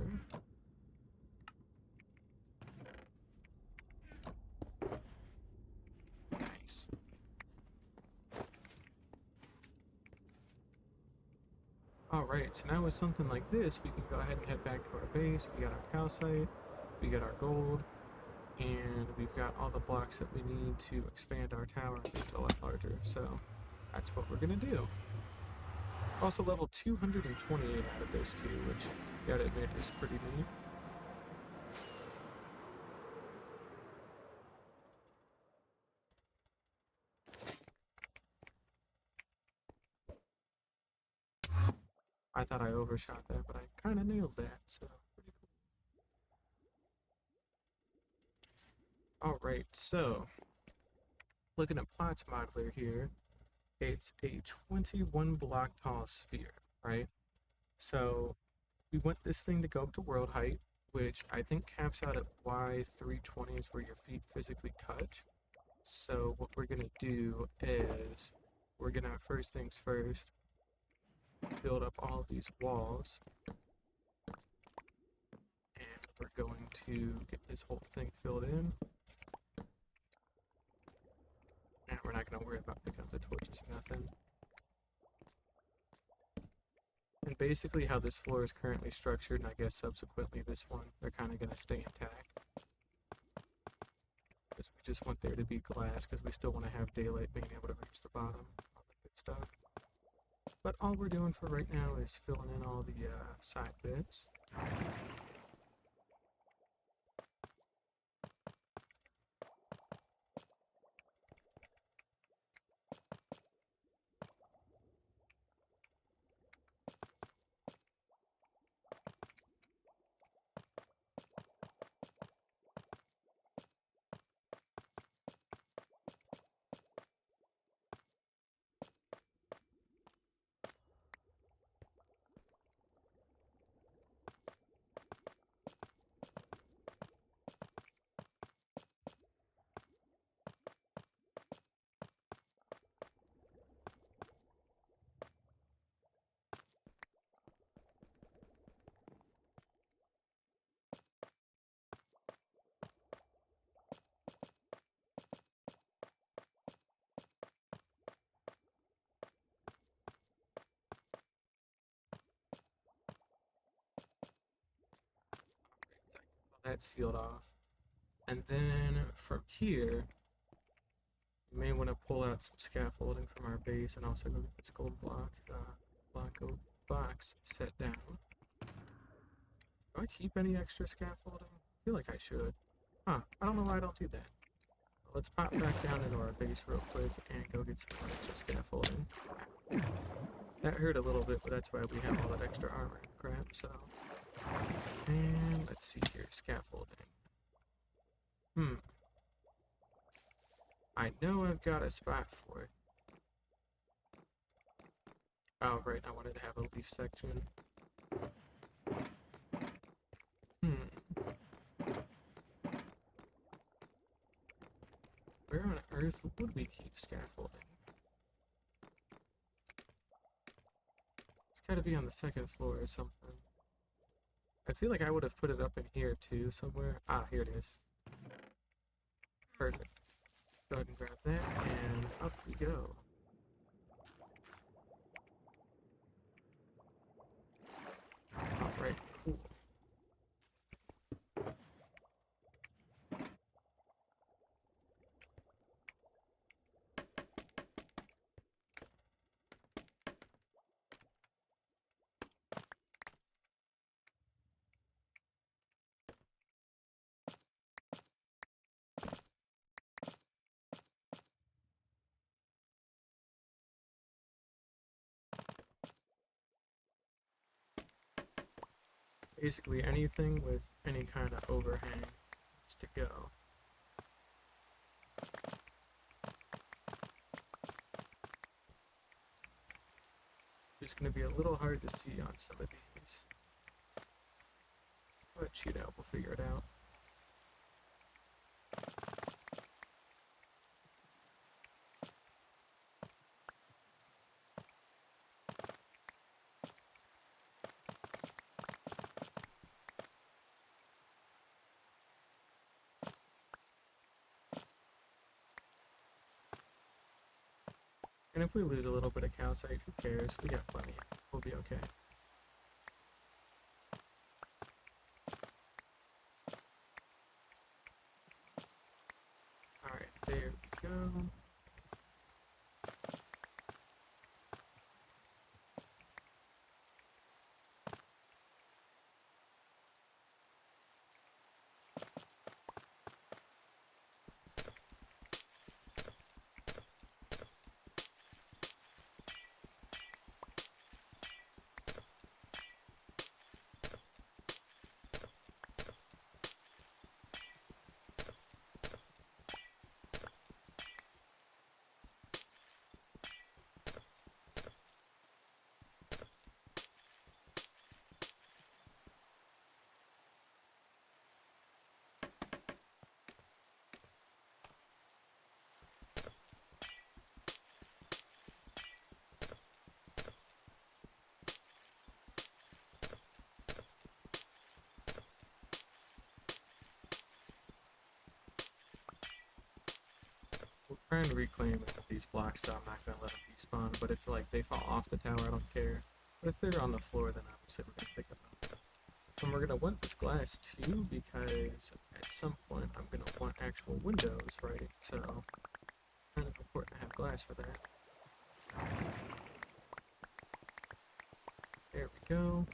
Nice. Alright, so now with something like this, we can go ahead and head back to our base. We got our calcite, we got our gold, and we've got all the blocks that we need to expand our tower and make it a lot larger. So that's what we're gonna do. Also level 228 out of this too, which you gotta admit is pretty neat. I thought I overshot that, but I kind of nailed that, so pretty cool. Alright, so looking at Plot's modeler here, it's a 21 block tall sphere, right? So we want this thing to go up to world height, which I think caps out at Y320 is where your feet physically touch. So what we're gonna do is we're gonna first things first build up all of these walls, and we're going to get this whole thing filled in. And we're not gonna worry about picking up the torches or nothing. And basically how this floor is currently structured, and I guess subsequently this one, they're kind of gonna stay intact. Because we just want there to be glass, because we still want to have daylight being able to reach the bottom, all that good stuff. But all we're doing for right now is filling in all the side bits. That's sealed off. And then from here, we may want to pull out some scaffolding from our base and also go get this gold gold box set down. Do I keep any extra scaffolding? I feel like I should. Huh, I don't know why I don't do that. Let's pop back down into our base real quick and go get some extra scaffolding. That hurt a little bit, but that's why we have all that extra armor and crap, so. And let's see here, scaffolding. I know I've got a spot for it. Oh, right, I wanted to have a leaf section. Where on earth would we keep scaffolding? It's gotta be on the second floor or something. I feel like I would have put it up in here too, somewhere. Ah, here it is. Perfect. Go ahead and grab that, and up we go. Alright, cool. Basically anything with any kind of overhang needs to go. It's going to be a little hard to see on some of these. But cheat out, we'll figure it out. And if we lose a little bit of calcite, who cares? We got plenty. We'll be okay. Alright, there we go. We're trying to reclaim these blocks, so I'm not going to let them despawn, but if like they fall off the tower, I don't care. But if they're on the floor, then obviously we're going to pick them up. And we're going to want this glass too, because at some point I'm going to want actual windows, right? So, kind of important to have glass for that. There we go.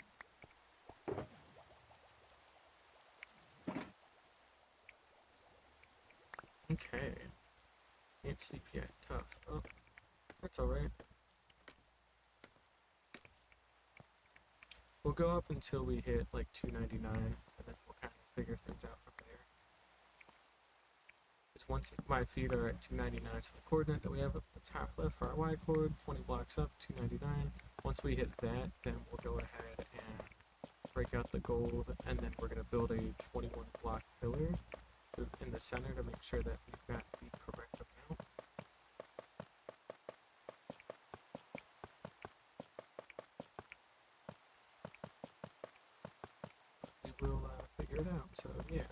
Okay. Can't sleep yet. Tough. Oh, that's alright. We'll go up until we hit like 299, and then we'll kind of figure things out from there. Because once my feet are at 299, so the coordinate that we have at the top left for our Y chord, 20 blocks up, 299. Once we hit that, then we'll go ahead and break out the gold, and then we're going to build a 21 block pillar in the center to make sure that we've got the correct amount. We will figure it out, so yeah.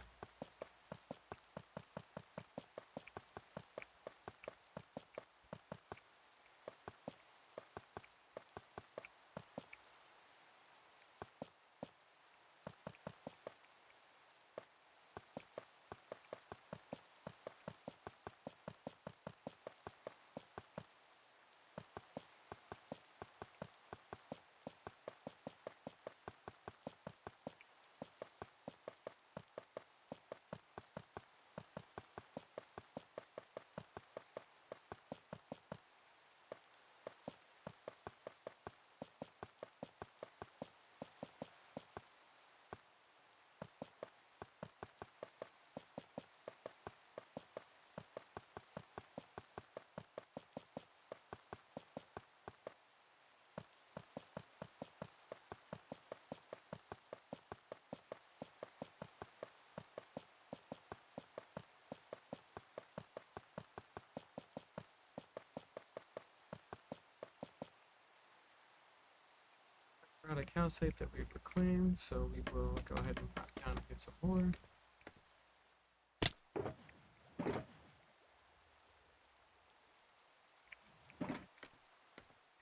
We're out of calcite that we've reclaimed, so we will go ahead and drop down and get some more.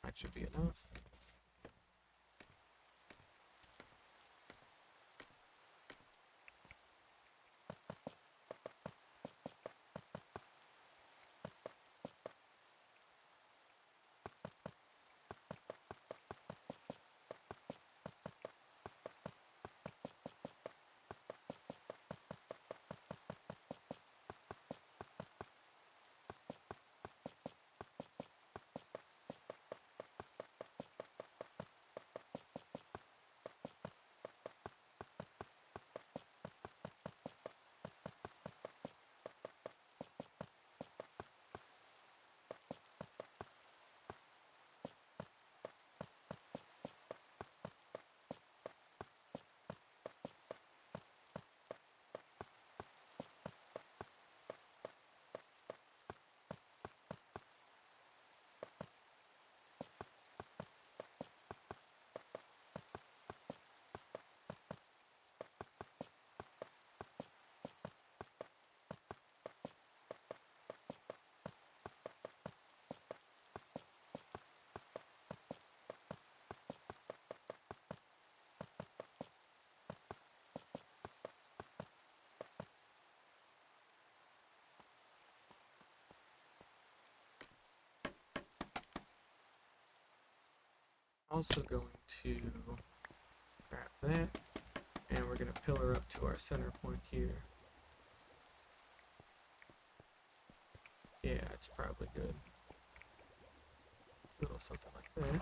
That should be enough. also going to grab that, and we're going to pillar up to our center point here. Yeah, it's probably good. A little something like that.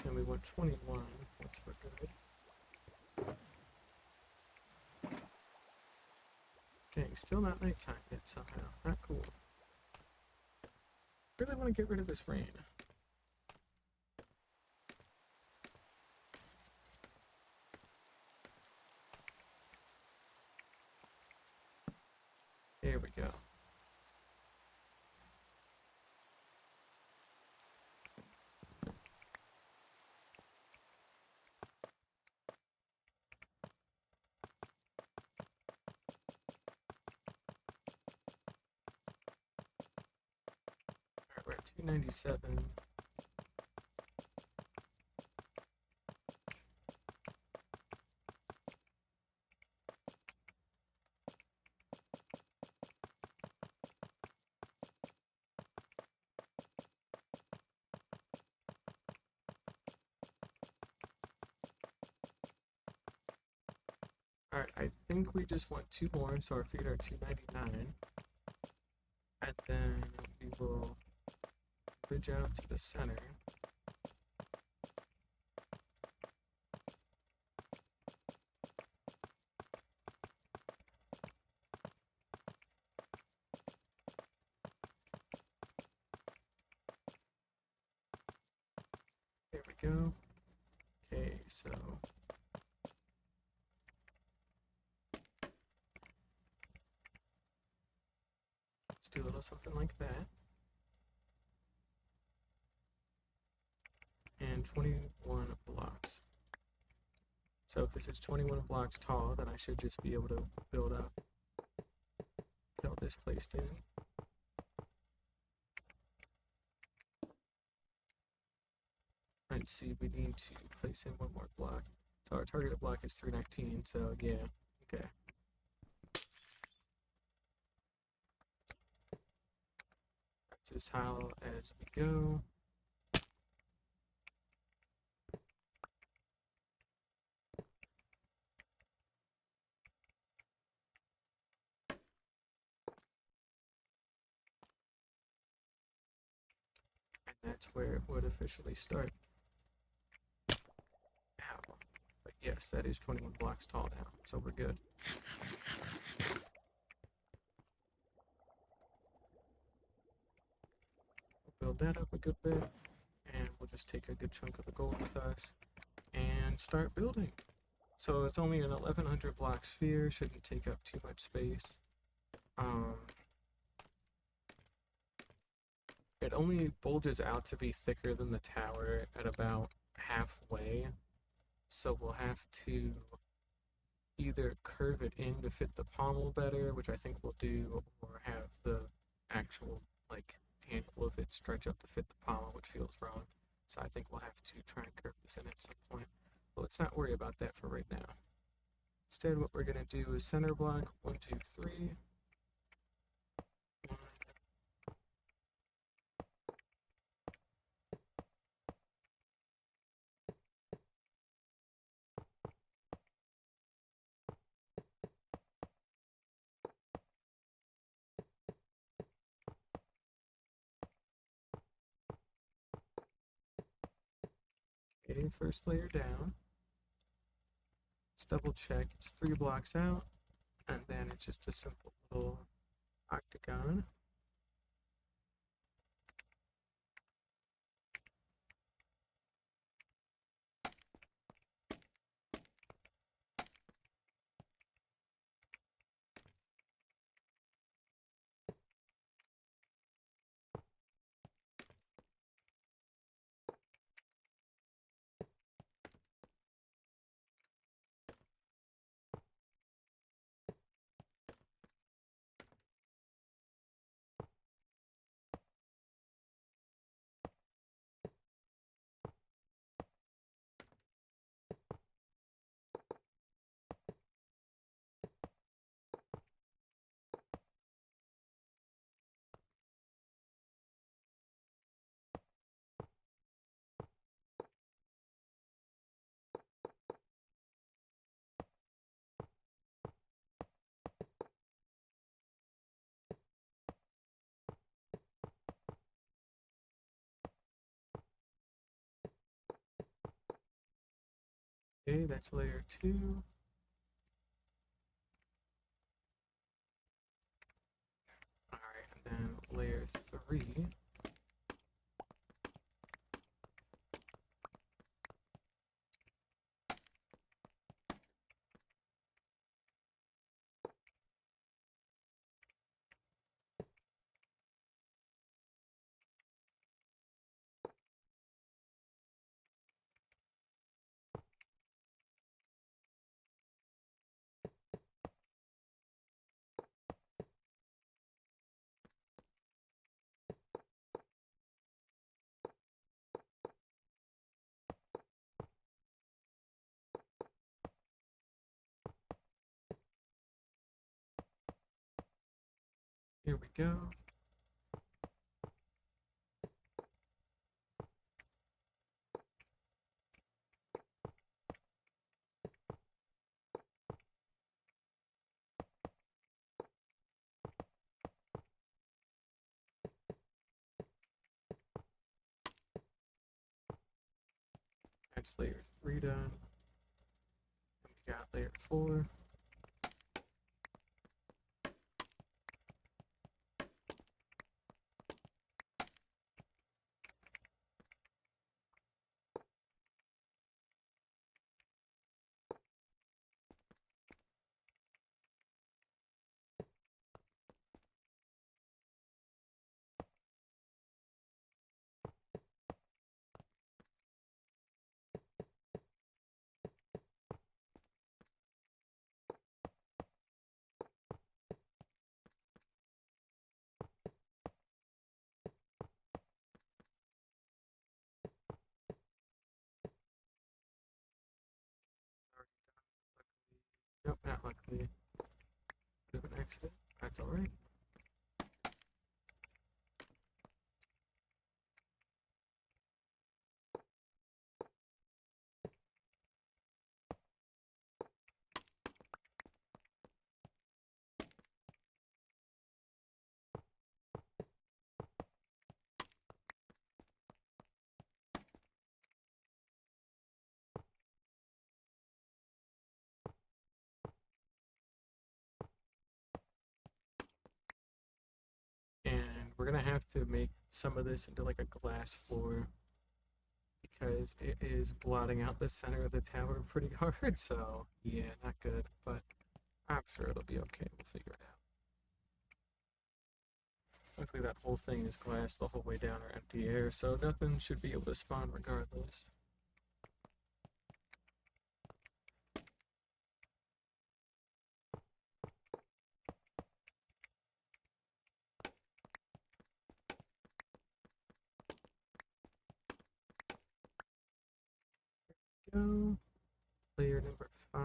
And we want 21 once we're good. Dang, still not nighttime yet somehow. Not cool. Really want to get rid of this rain. There we go. Alright, we're at 297. Alright, I think we just want 2 more, so our feet are 299. And then we will bridge out to the center. There we go. Okay, so let's do a little something like that. And 21 blocks. So if this is 21 blocks tall, then I should just be able to build up. Get all this placed in. Let's see, we need to place in 1 more block. So our targeted block is 319, so yeah, okay. That's as high as we go. And that's where it would officially start. Ow. But yes, that is 21 blocks tall now, so we're good. We'll build that up a good bit, and we'll just take a good chunk of the gold with us and start building. So it's only an 1100 block sphere, shouldn't take up too much space. It only bulges out to be thicker than the tower at about halfway, so we'll have to either curve it in to fit the pommel better, which I think we'll do, or have the actual like handle of it stretch up to fit the pommel, which feels wrong. So I think we'll have to try and curve this in at some point. But let's not worry about that for right now. Instead, what we're going to do is center block 1, 2, 3. 1, okay, first layer down. Let's double check. It's 3 blocks out, and then it's just a simple little octagon. Okay, that's layer 2. Alright, and then layer 3. Here we go. That's layer 3 done. And we got layer 4. Nope, not luckily. Bit of an accident. That's alright. And we're gonna have to make some of this into like a glass floor because it is blotting out the center of the tower pretty hard. So yeah, not good, but I'm sure it'll be okay. We'll figure it out. Luckily, that whole thing is glass the whole way down or empty air, so nothing should be able to spawn regardless. Go. Layer number 5.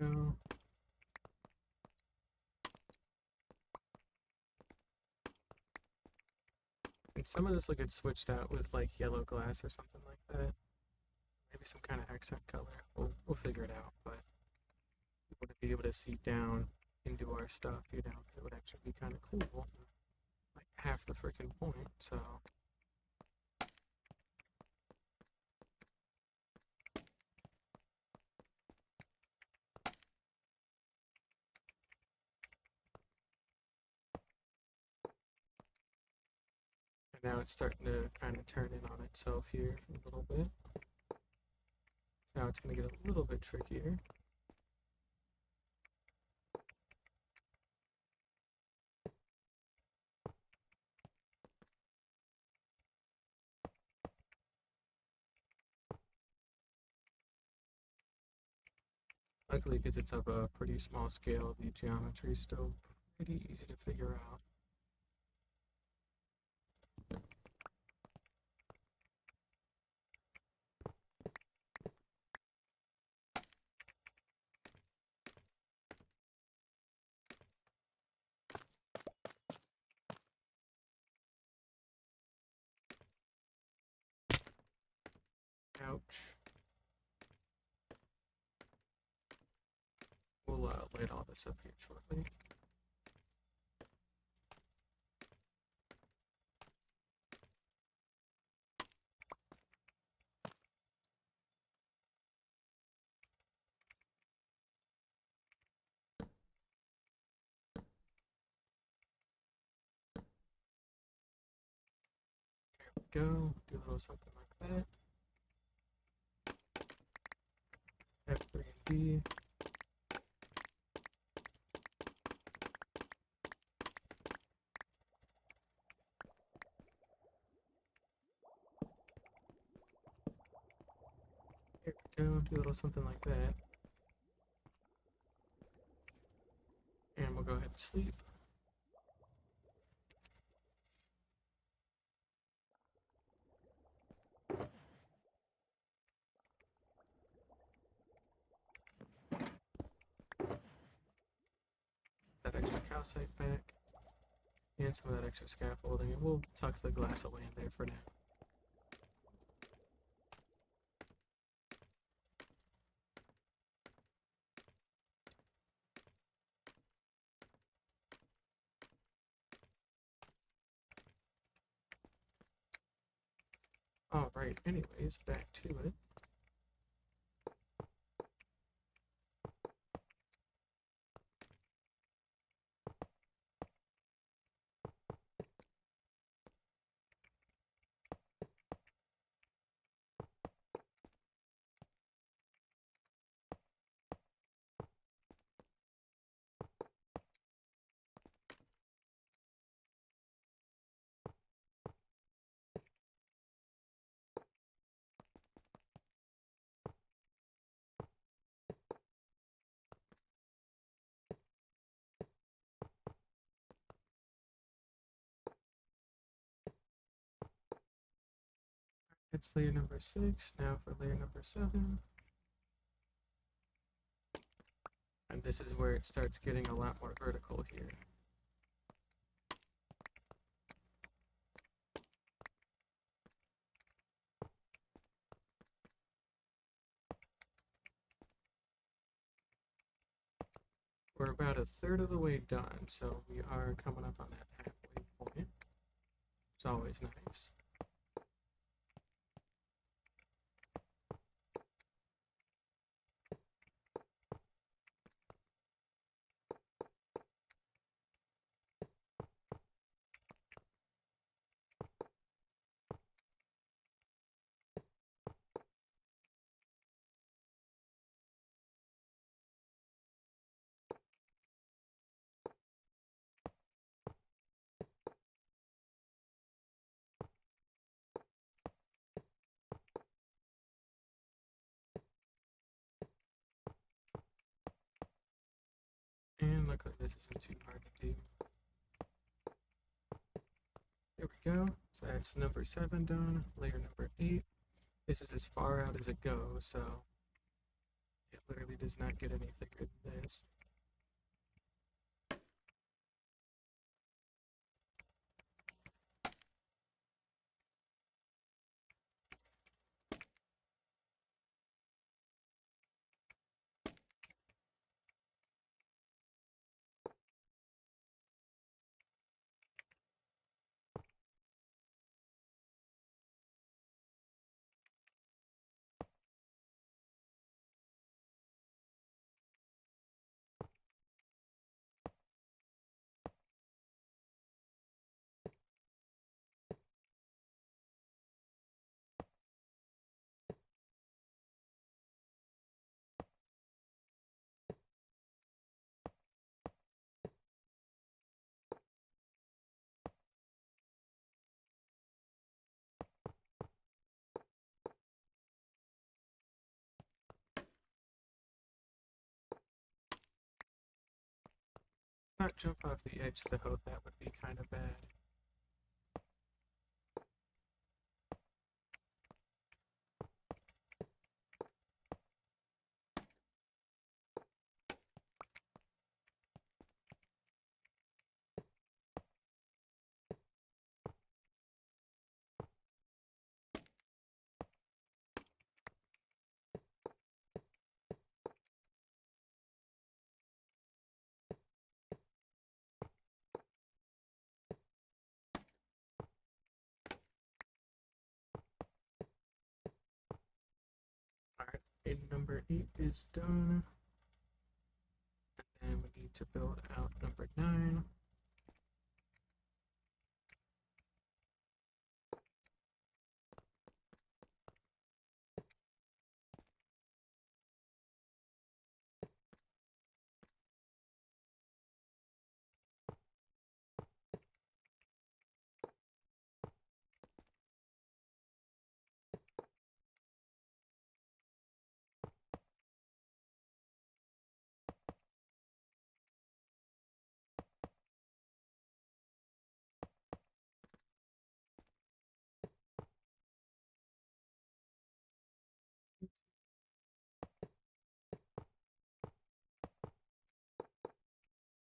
Go. And some of this will get switched out with like yellow glass or something like that. Maybe some kind of accent color. We'll figure it out, but we want to be able to see down into our stuff, you know, 'cause it would actually be kind of cool. Like half the freaking point, so. And now it's starting to kind of turn in on itself here a little bit. So now it's going to get a little bit trickier. Luckily, because it's of a pretty small scale, the geometry is still pretty easy to figure out. Ouch. We'll light all this up here shortly. There we go. Do a little something like that. F3 and D. There we go. Do a little something like that. And we'll go ahead and sleep. That extra calcite back. And some of that extra scaffolding. And we'll tuck the glass away in there for now. Alright, anyways, back to it. It's layer number 6. Now for layer number 7. And this is where it starts getting a lot more vertical here. We're about a third of the way done, so we are coming up on that halfway point. It's always nice. And luckily this isn't too hard to do. There we go. So that's number 7 done. Layer number 8. This is as far out as it goes, so it literally does not get any thicker than this. Not jump off the edge though, that would be kind of bad. Alright, number 8 is done. And we need to build out number 9.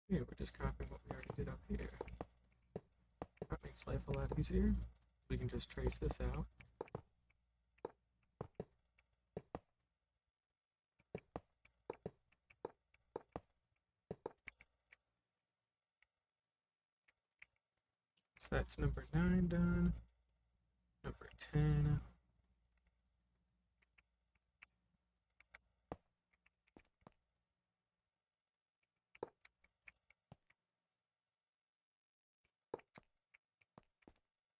Yeah, we're just copying what we already did up here. That makes life a lot easier. We can just trace this out. So that's number 9 done. Number 10.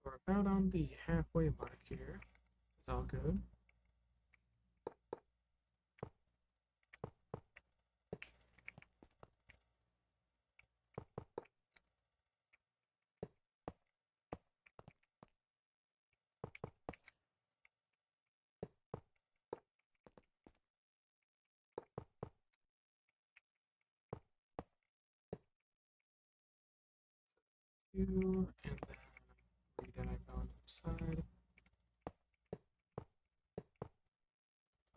We're about on the halfway mark here. It's all good. Two, and then redag on each side.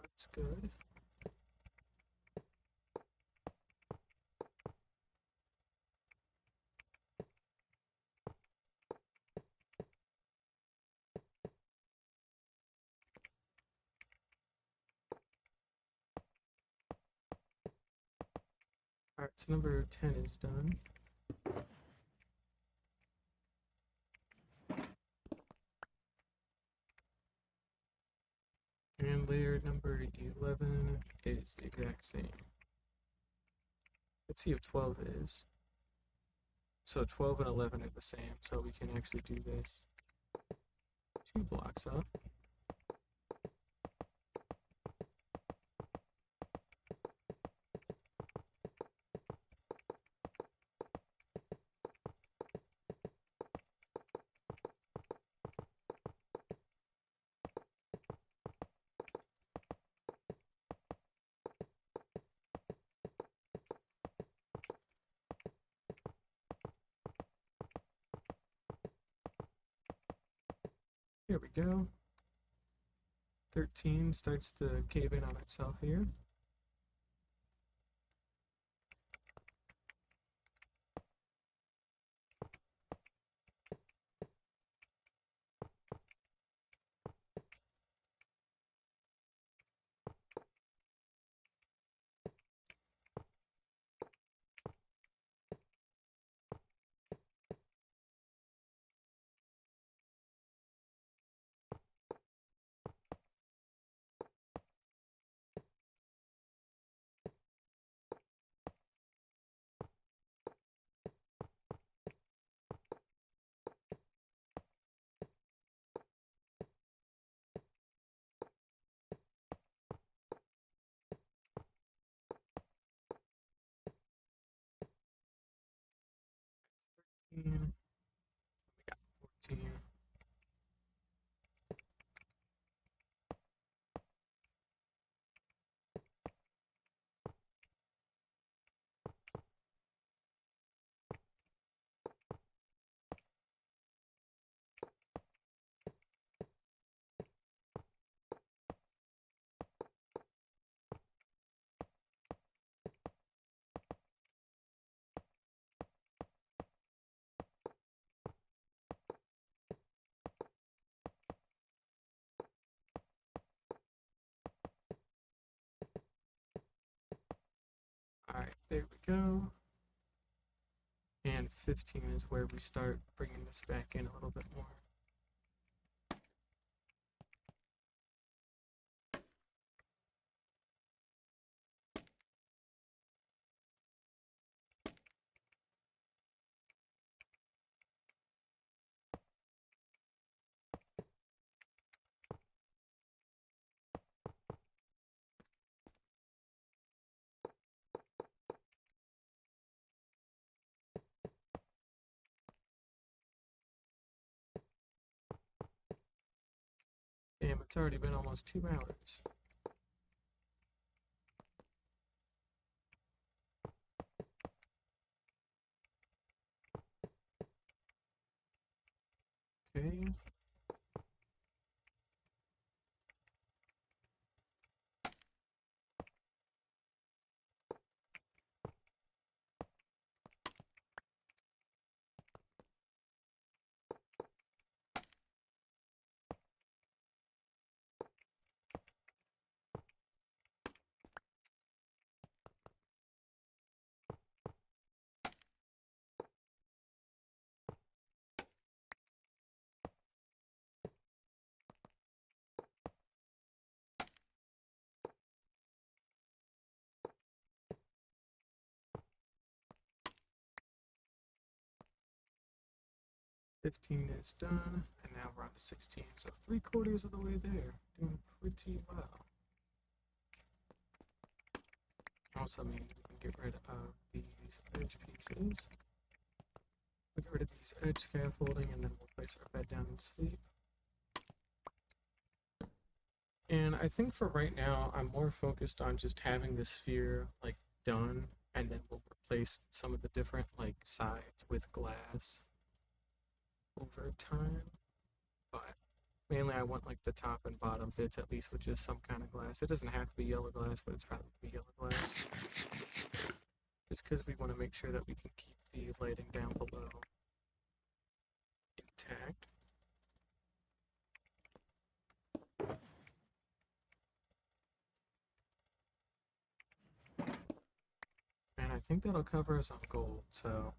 That's good. Alright, so number 10 is done. And layer number 11 is the exact same. Let's see if 12 is. So 12 and 11 are the same, so we can actually do this 2 blocks up. Here we go. 13 starts to cave in on itself here. And we got 14. There we go. And 15 is where we start bringing this back in a little bit more. Damn, it's already been almost 2 hours. Okay. Fifteen is done, and now we're on to 16, so 3/4 of the way there. Doing pretty well. Also means we can get rid of these edge pieces. We'll get rid of these edge scaffolding, and then we'll place our bed down and sleep. And I think for right now, I'm more focused on just having the sphere like done, and then we'll replace some of the different like sides with glass over time. But mainly, I want like the top and bottom bits at least with just some kind of glass. It doesn't have to be yellow glass, but it's probably yellow glass. Just because we want to make sure that we can keep the lighting down below intact. And I think that'll cover us on gold, so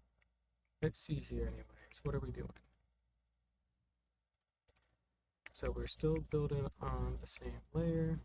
let's see here anyways. What are we doing? So we're still building on the same layer.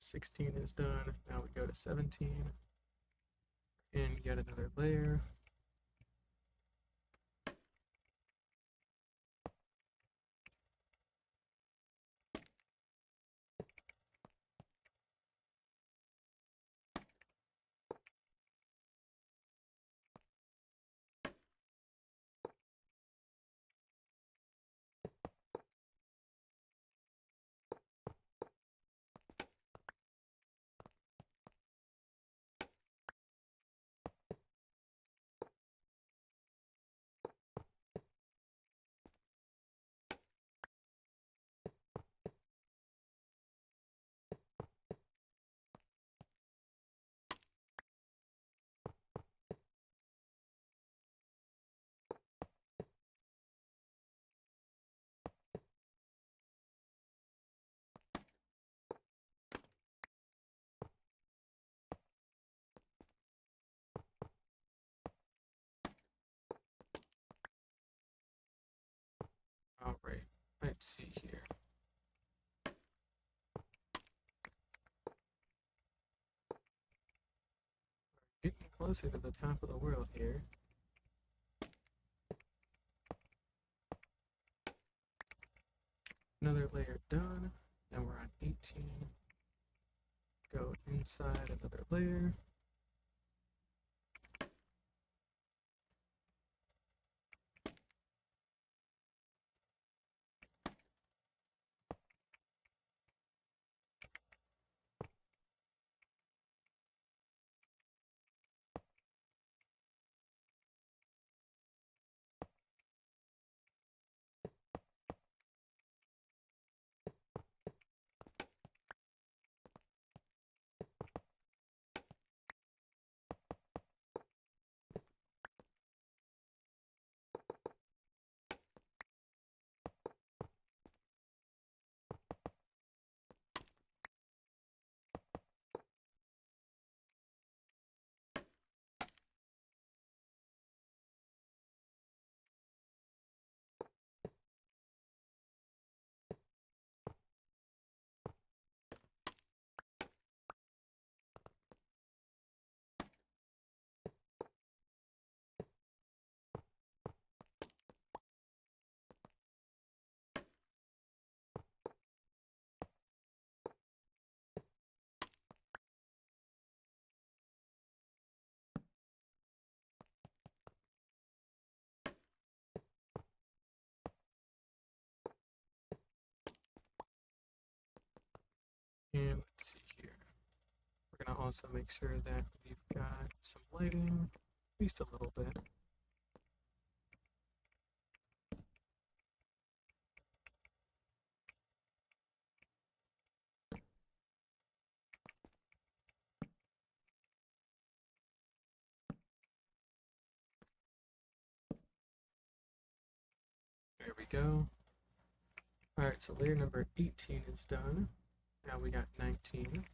Sixteen is done. Now we go to 17 and yet another layer. All right, let's see here. Getting closer to the top of the world here. another layer done. Now we're on 18. Go inside another layer. And let's see here. We're gonna also make sure that we've got some lighting, at least a little bit. There we go. Alright, so layer number 18 is done. Now we got 19.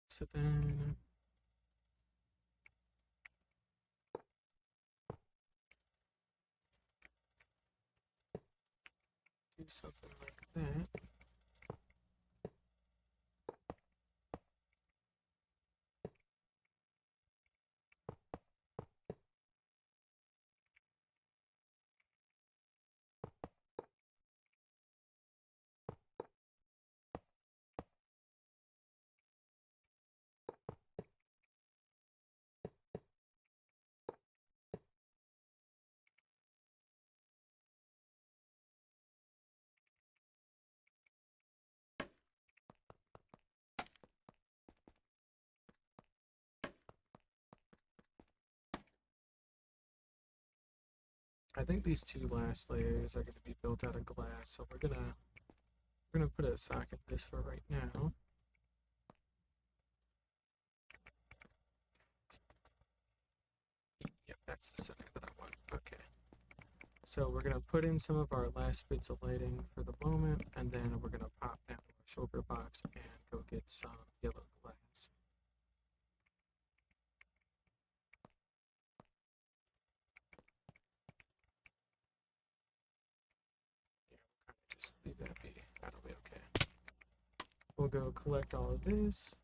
So then do something like that. I think these two last layers are going to be built out of glass, so we're gonna put a socket in this for right now. Yep, that's the center that I want. Okay. So we're gonna put in some of our last bits of lighting for the moment, and then we're gonna pop down to our shulker box and go get some yellow glass. Yeah, we'll kind of just leave that be. That'll be okay. We'll go collect all of this.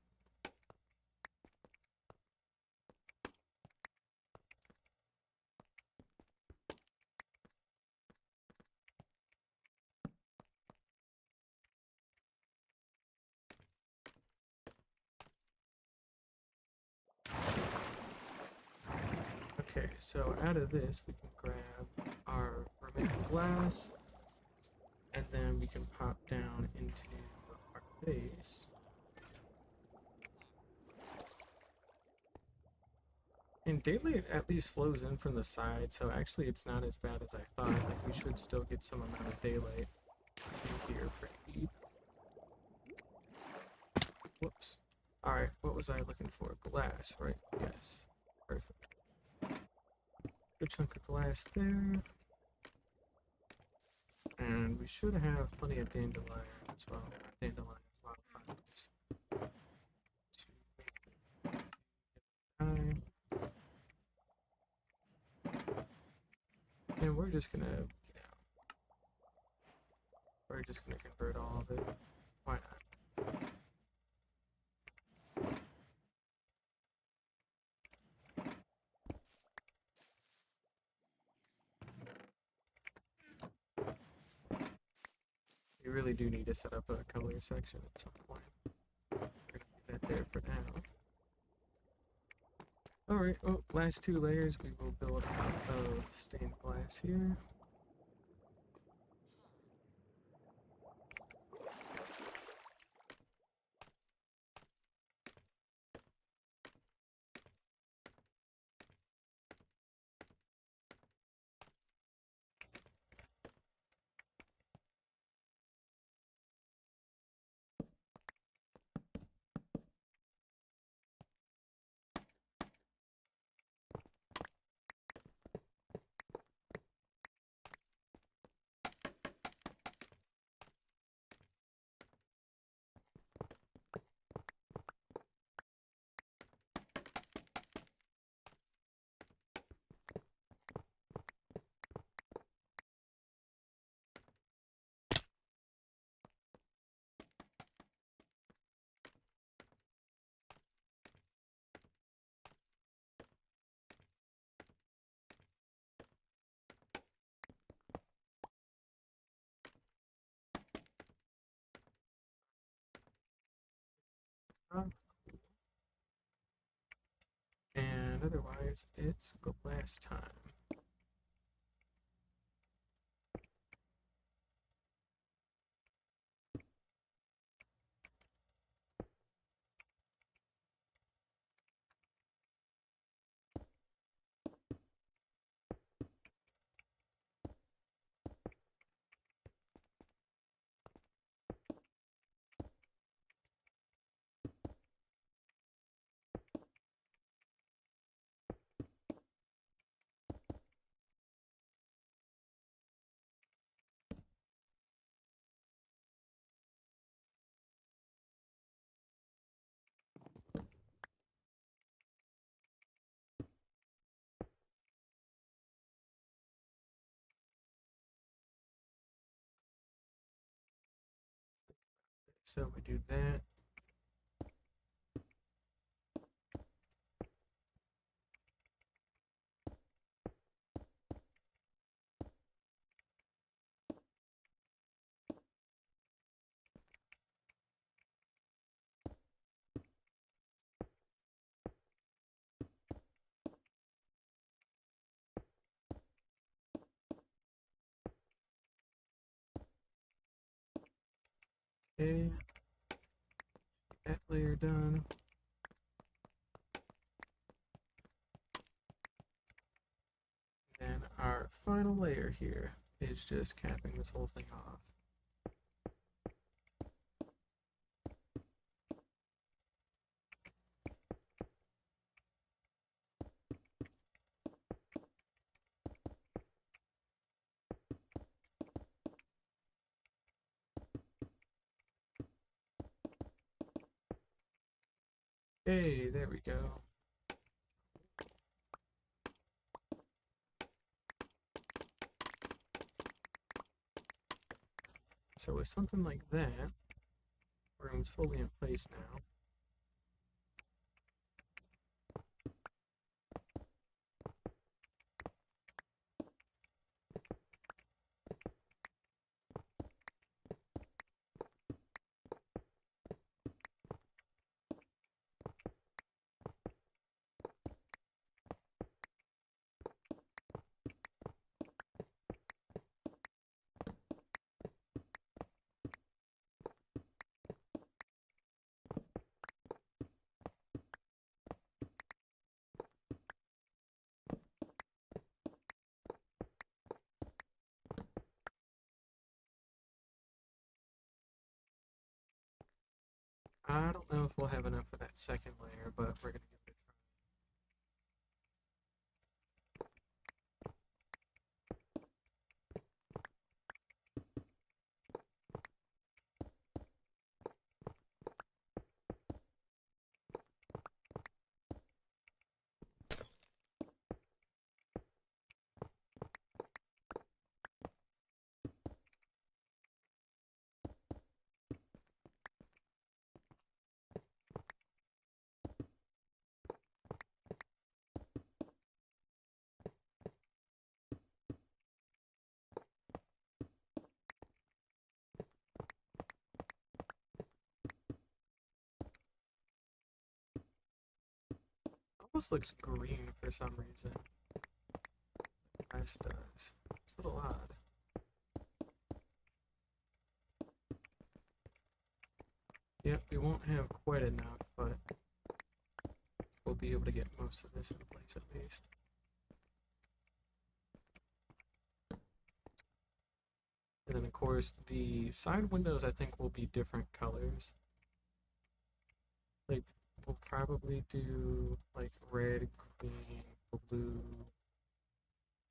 Okay, so out of this we can grab our remaining glass, and then we can pop down into our base. And daylight at least flows in from the side, so actually it's not as bad as I thought. Like we should still get some amount of daylight in here pretty deep. Whoops. Alright, what was I looking for? Glass, right? Yes. Perfect. Good chunk of glass there. And we should have plenty of dandelion as well. Dandelion wildflowers. To and we're just gonna, we're just gonna convert all of it. Why not? We really do need to set up a color section at some point. We're gonna leave that there for now. Alright, oh, last two layers we will build out of stained glass here. And otherwise, it's glass time. So we do that. Okay, that layer done. Then our final layer here is just capping this whole thing off. Okay, there we go. So with something like that, room's fully in place now. I don't know if we'll have enough for that second layer, but we're gonna give it a try. Almost looks green for some reason. Nice does. It's a little odd. Yep, we won't have quite enough, but we'll be able to get most of this in place at least. And then of course the side windows I think will be different colors. Like we'll probably do like red, green, blue,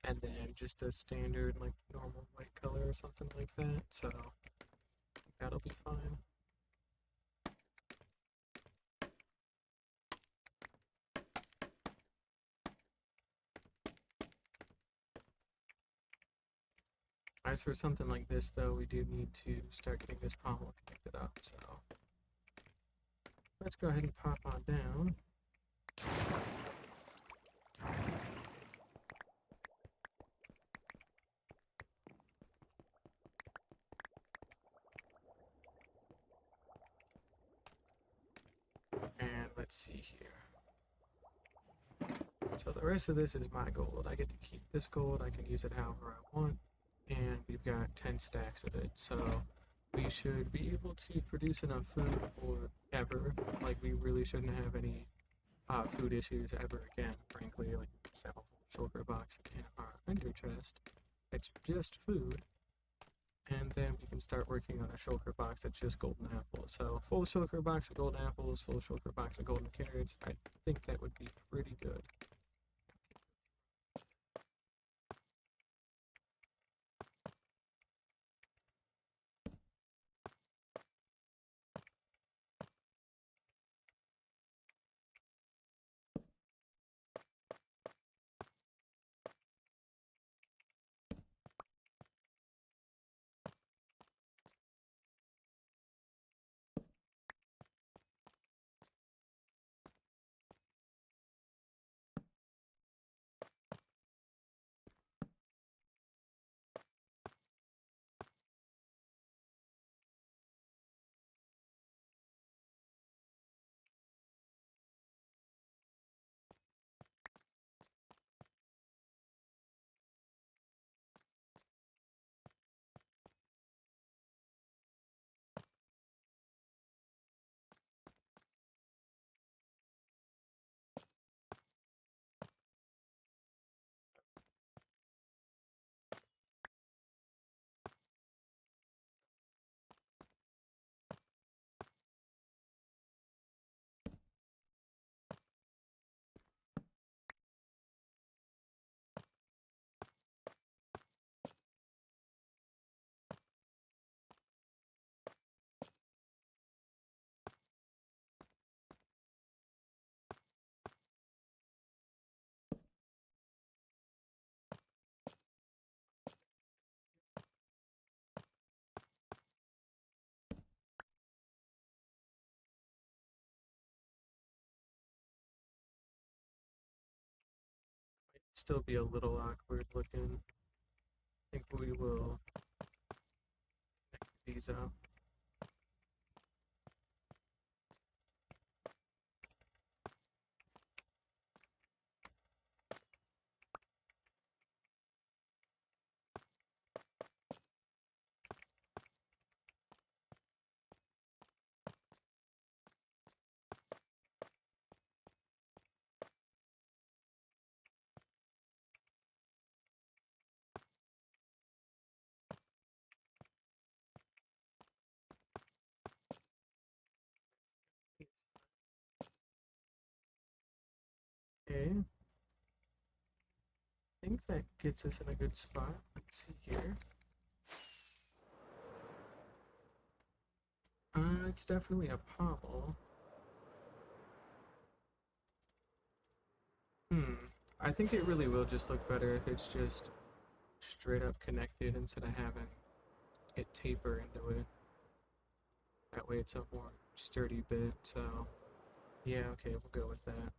and then just a standard like normal white color or something like that. So that'll be fine. As for something like this though, we do need to start getting this pommel connected up. So let's go ahead and pop on down. And let's see here. So the rest of this is my gold. I get to keep this gold. I can use it however I want. And we've got 10 stacks of it. So we should be able to produce enough food forever. Like we really shouldn't have any food issues ever again, frankly. Like we just have a whole shulker box in our ender chest. It's just food. And then we can start working on a shulker box that's just golden apples. So full shulker box of golden apples, full shulker box of golden carrots. I think that would be pretty good. Still be a little awkward looking. I think we will connect these up. Okay, I think that gets us in a good spot. Let's see here. It's definitely a Pobble. Hmm. I think it really will just look better if it's just straight up connected instead of having it taper into it. That way it's a more sturdy bit. So, yeah, okay, we'll go with that.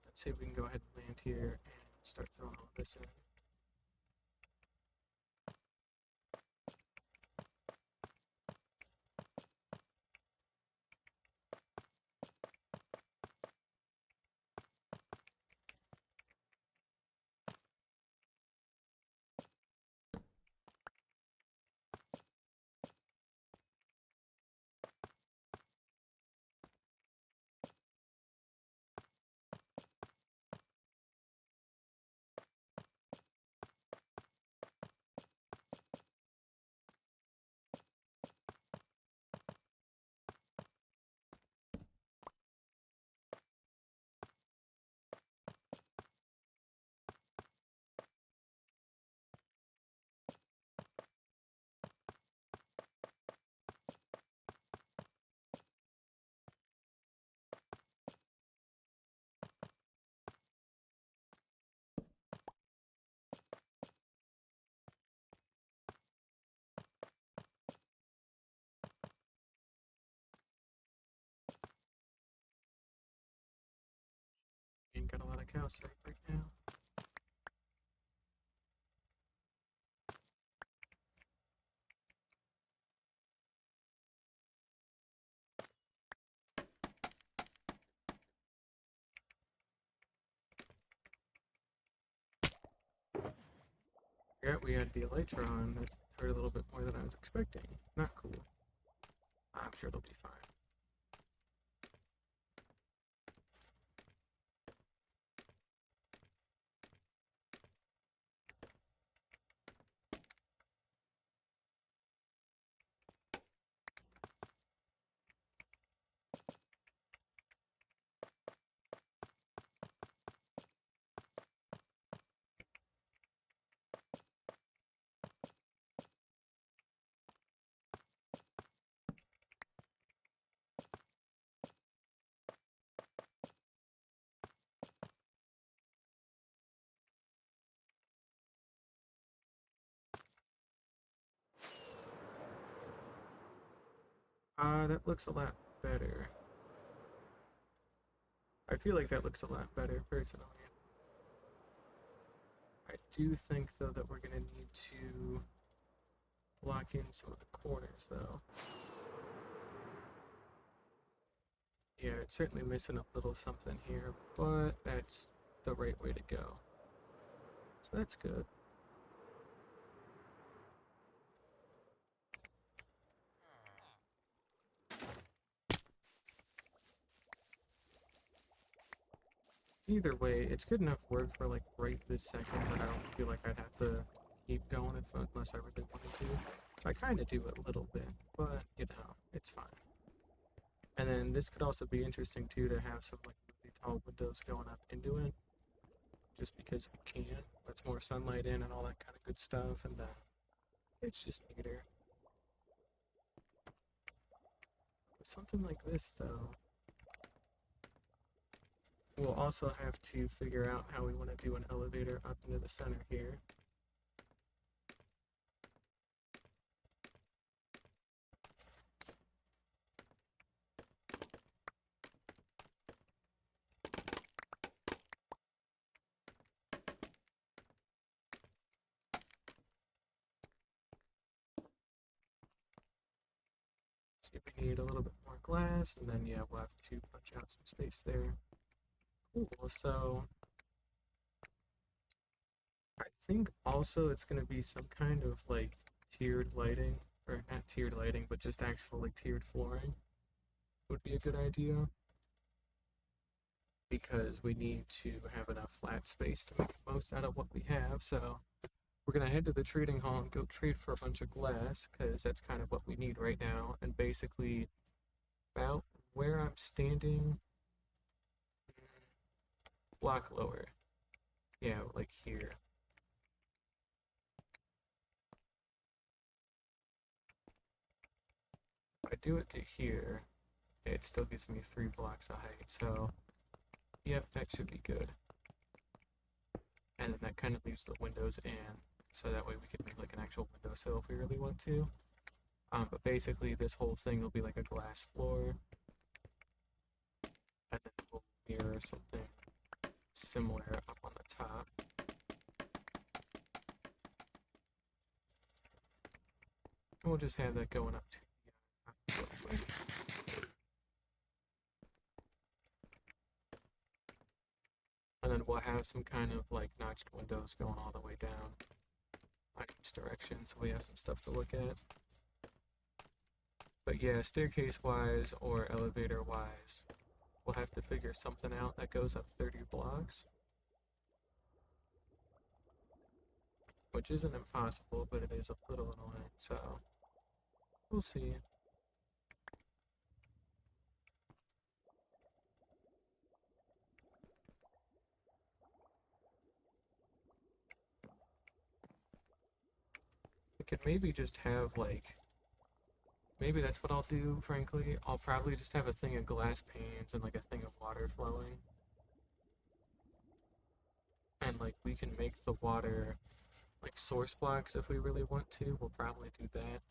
Let's see if we can go ahead and land here and start throwing all this in. Ain't got a lot of calcite right now. Yeah, we had the Elytron that hurt a little bit more than I was expecting. Not cool. I'm sure it'll be fine. That looks a lot better. I feel like that looks a lot better, personally. I do think, though, that we're gonna need to block in some of the corners, though. Yeah, it's certainly missing a little something here, but that's the right way to go. So that's good. Either way, it's good enough work for like right this second that I don't feel like I'd have to keep going unless I really wanted to. I kind of do a little bit, but you know, it's fine. And then this could also be interesting too to have some like really tall windows going up into it, just because we can. Lets more sunlight in and all that kind of good stuff, and it's just neater. With something like this though, we'll also have to figure out how we want to do an elevator up into the center here. See if we need a little bit more glass, and then yeah, we'll have to punch out some space there. Cool, so I think also it's gonna be some kind of like tiered lighting, or not tiered lighting, but just actual like tiered flooring would be a good idea. Because we need to have enough flat space to make the most out of what we have, so we're gonna head to the trading hall and go trade for a bunch of glass, because that's kind of what we need right now, and basically about where I'm standing. block lower. Yeah, like here. If I do it to here, it still gives me 3 blocks of height, so yep, that should be good. And then that kind of leaves the windows in, so that way we can make like an actual windowsill if we really want to. But basically this whole thing will be like a glass floor, and then we'll mirror something similar up on the top. And we'll just have that going up to the top real quick. And then we'll have some kind of like notched windows going all the way down on each direction, so we have some stuff to look at. But yeah, staircase wise or elevator wise, we'll have to figure something out that goes up 30 blocks. Which isn't impossible, but it is a little annoying, so we'll see. We could maybe just have like, maybe that's what I'll do, frankly. I'll probably just have a thing of glass panes and like a thing of water flowing. And like we can make the water like source blocks if we really want to. We'll probably do that.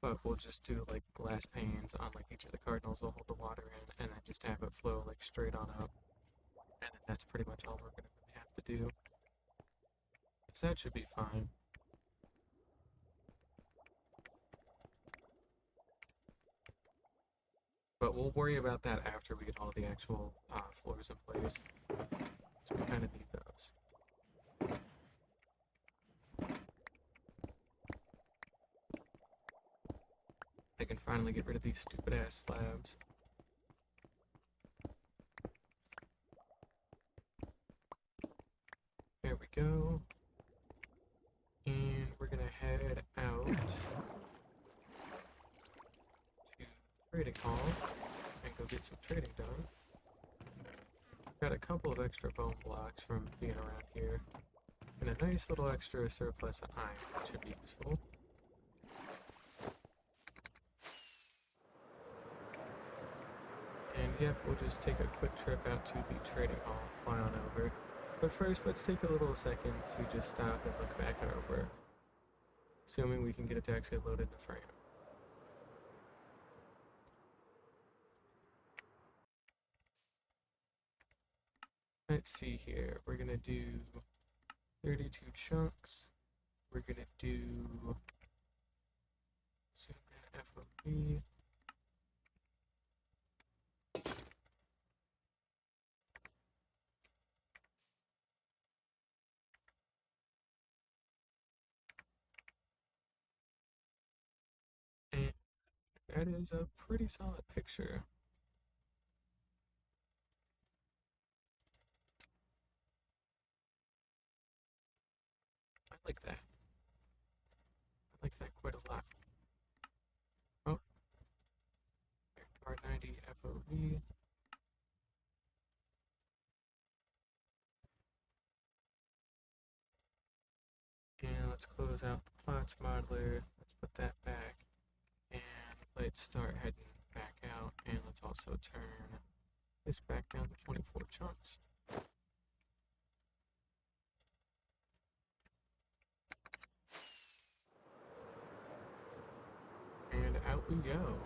But we'll just do like glass panes on like each of the cardinals will hold the water in and then just have it flow like straight on up. And then that's pretty much all we're gonna really have to do. So that should be fine. But we'll worry about that after we get all the actual floors in place. So we kind of need those. I can finally get rid of these stupid ass slabs. There we go. And we're gonna head out to trading hall and go get some trading done. Got a couple of extra bone blocks from being around here. And a nice little extra surplus of iron, which should be useful. And yep, we'll just take a quick trip out to the trading hall, fly on over. But first, let's take a little second to just stop and look back at our work. Assuming we can get it to actually load into frame. Let's see here, we're gonna do 32 chunks. We're gonna do zoom in FOV. And that is a pretty solid picture. I like that. I like that quite a lot. Oh, R90 FOV. And let's close out the plots modeler. Let's put that back. And let's start heading back out. And let's also turn this back down to 24 chunks. And out we go.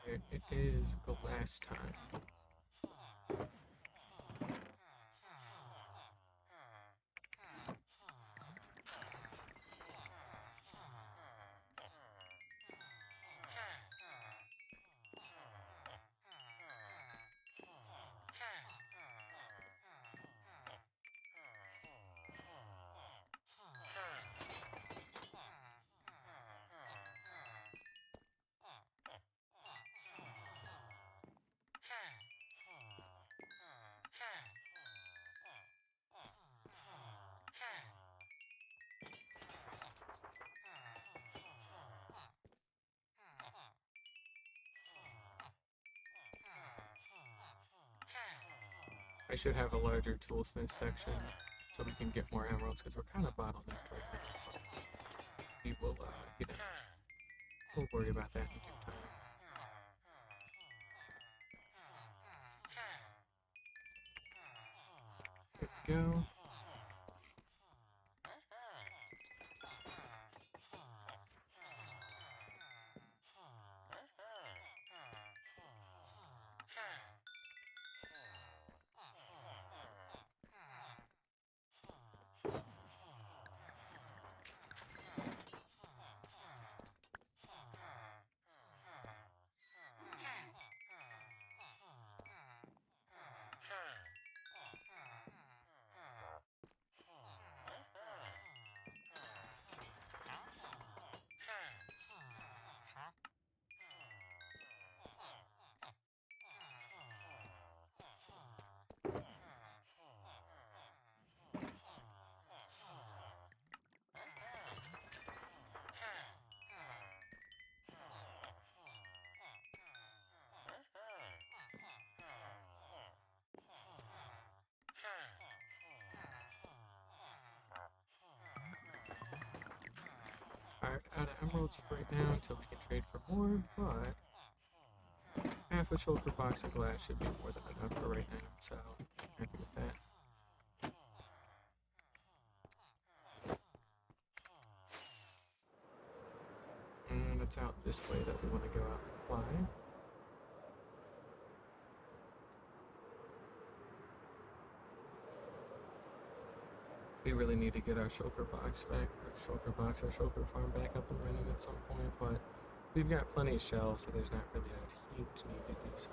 There it is, glass time. I should have a larger toolsmith section so we can get more emeralds because we're kind of bottlenecked right now. We will, we'll worry about that in due time. There we go. Alright, out of emeralds for right now until we can trade for more, but half a shulker box of glass should be more than enough for right now, so happy with that. And it's out this way that we want to go out and fly. We really need to get our shulker box back, our shulker farm back up and running at some point, but we've got plenty of shells, so there's not really a huge need to do so.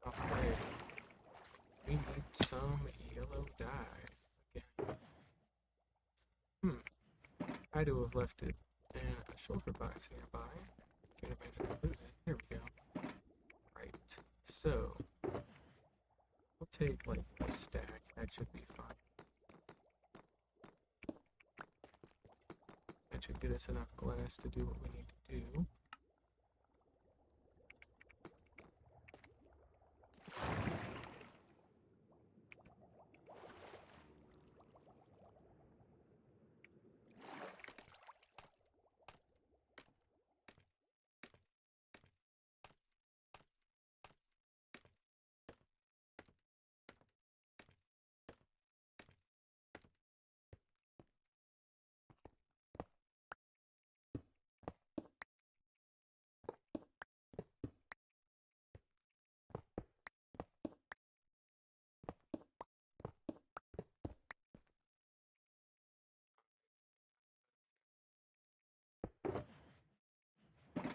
Alright, we need some yellow dye again. I do have left it in a shulker box nearby. Can't imagine I lose it. Here we go. Right, so we'll take like a stack. That should be fine. That should get us enough glass to do what we need to do.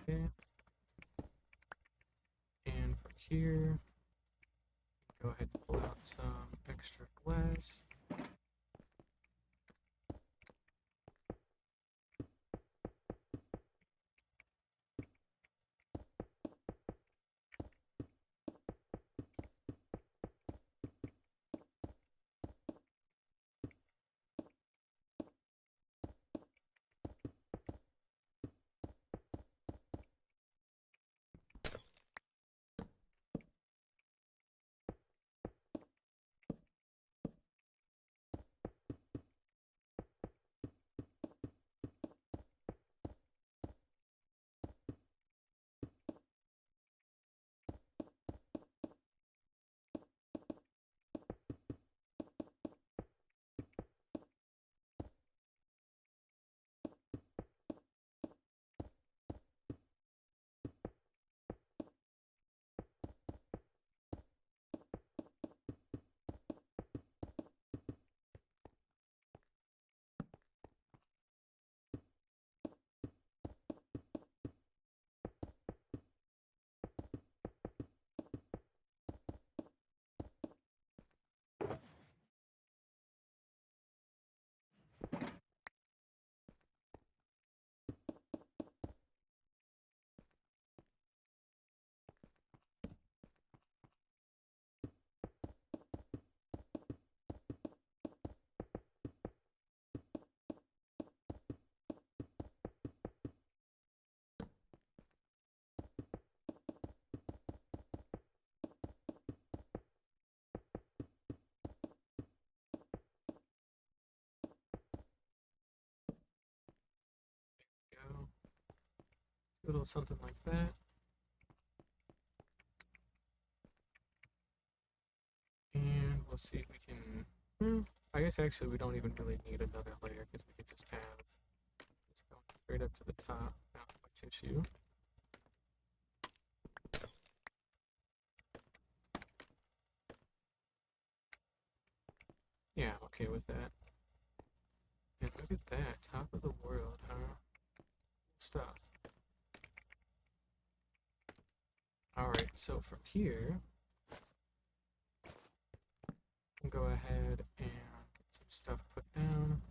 Okay. And from here, go ahead and pull out some extra glass. Little something like that. And we'll see if we can. I guess actually we don't even really need another layer because we could just have this going straight up to the top. Not much issue. Yeah, I'm okay with that. And look at that, top of the world, huh? Stuff. Alright, so from here, we'll go ahead and get some stuff put down.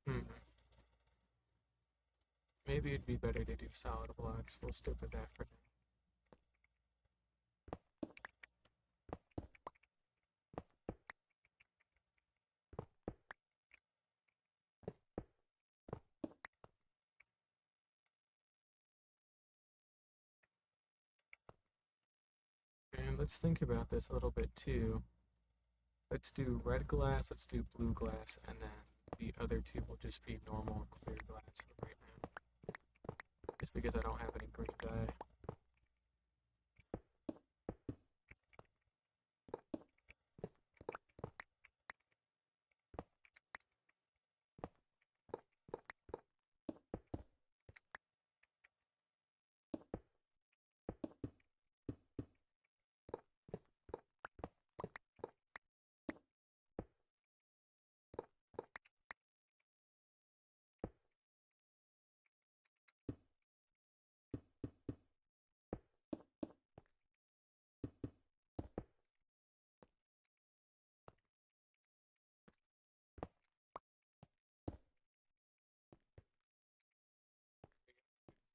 Hmm. Maybe it'd be better to do solid blocks. We'll stick with that for now. And let's think about this a little bit too. Let's do red glass, let's do blue glass, and then the other two will just be normal clear glass for right now. Just because I don't have any green dye.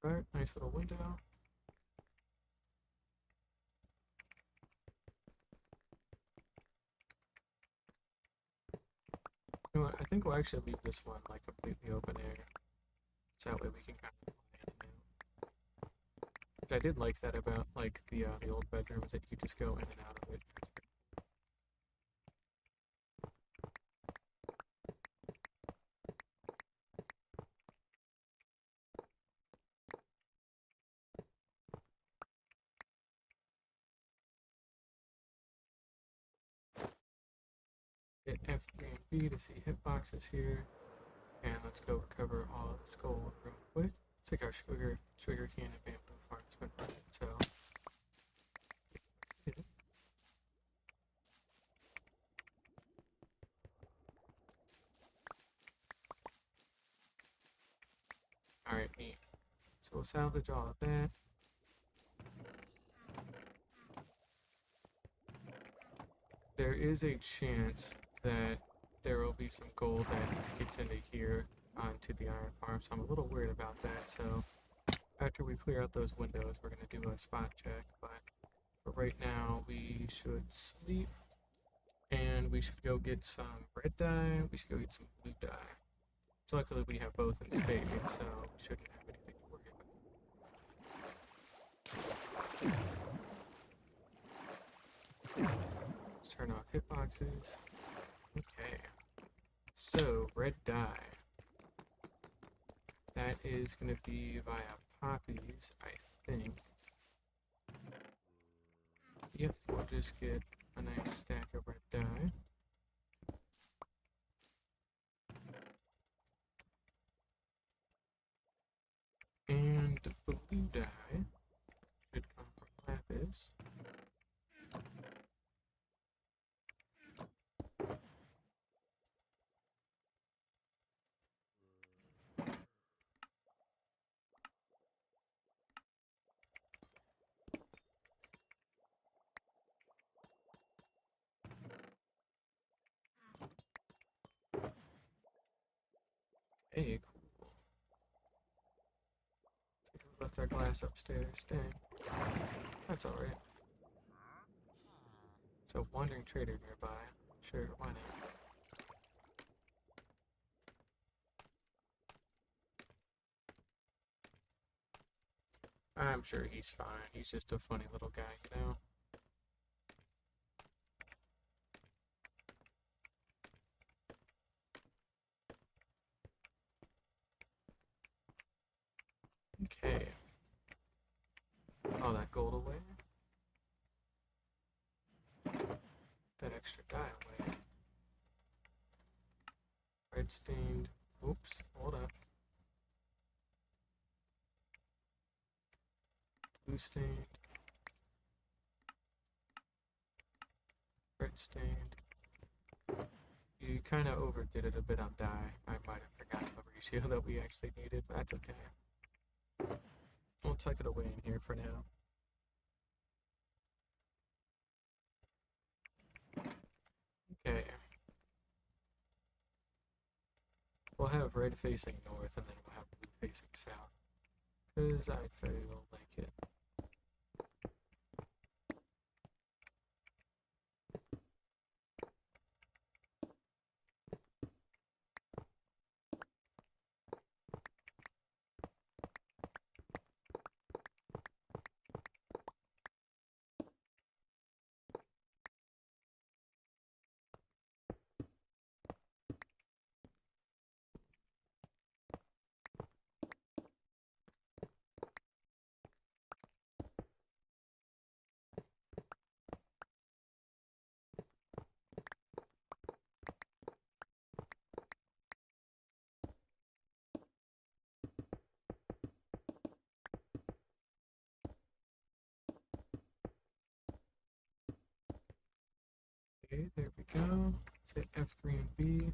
Alright, nice little window. You know what, I think we'll actually leave this one like completely open air. So that way we can kind of plan it out. Because I did like that about like the old bedrooms that you could just go in and out of it. Hit F3 and B to see hitboxes here. And let's go recover all of this gold real quick. It's like our sugar cane and bamboo farm's been running, so. Alright, neat. So we'll salvage all of that. There is a chance that there will be some gold that gets into here onto the iron farm, so I'm a little worried about that. So after we clear out those windows, we're going to do a spot check. But for right now, we should sleep, and we should go get some red dye. We should go get some blue dye. So luckily we have both in spades, so we shouldn't have anything to worry about. Let's turn off hitboxes. Okay. So, red dye. That is going to be via poppies, I think. Yep, we'll just get a nice stack of red dye. And blue dye should come from lapis. Hey, cool. Left our glass upstairs. Dang. That's alright. So, wandering trader nearby. Sure, why not? I'm sure he's fine. He's just a funny little guy, you know? Okay. All that gold away. That extra dye away. Red stained. Oops, hold up. Blue stained. Red stained. You kind of overdid it a bit on dye. I might have forgotten the ratio that we actually needed, but that's okay. We'll tuck it away in here for now. Okay. We'll have red facing north and then we'll have blue facing south. Because I feel like it. Okay, there we go. Let's hit F3 and B.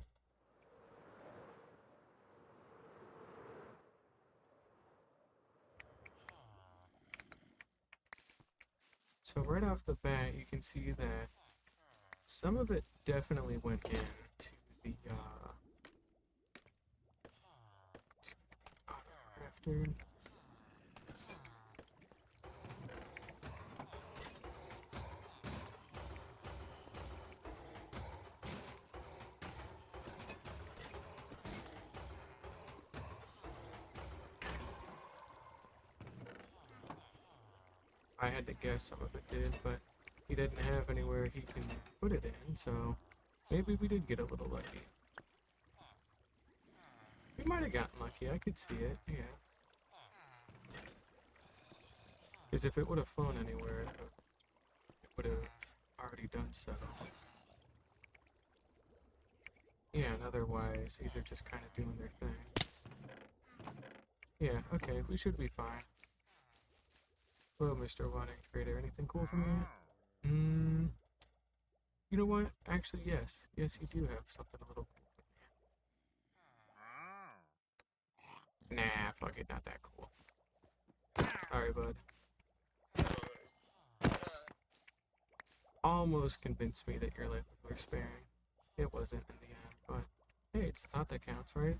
So right off the bat, you can see that some of it definitely went into the auto crafter. I had to guess some of it did, but he didn't have anywhere he can put it in, so maybe we did get a little lucky. We might have gotten lucky, I could see it, yeah. Because if it would have flown anywhere, it would have already done so. Yeah, and otherwise, these are just kind of doing their thing. Yeah, okay, we should be fine. Hello, Mr. Wanting Creator. Anything cool for me? You know what? Actually, yes. Yes, you do have something a little cool for me. Nah, fuck it, not that cool. Sorry, bud. Almost convinced me that your life was worth sparing. It wasn't in the end, but hey, it's the thought that counts, right?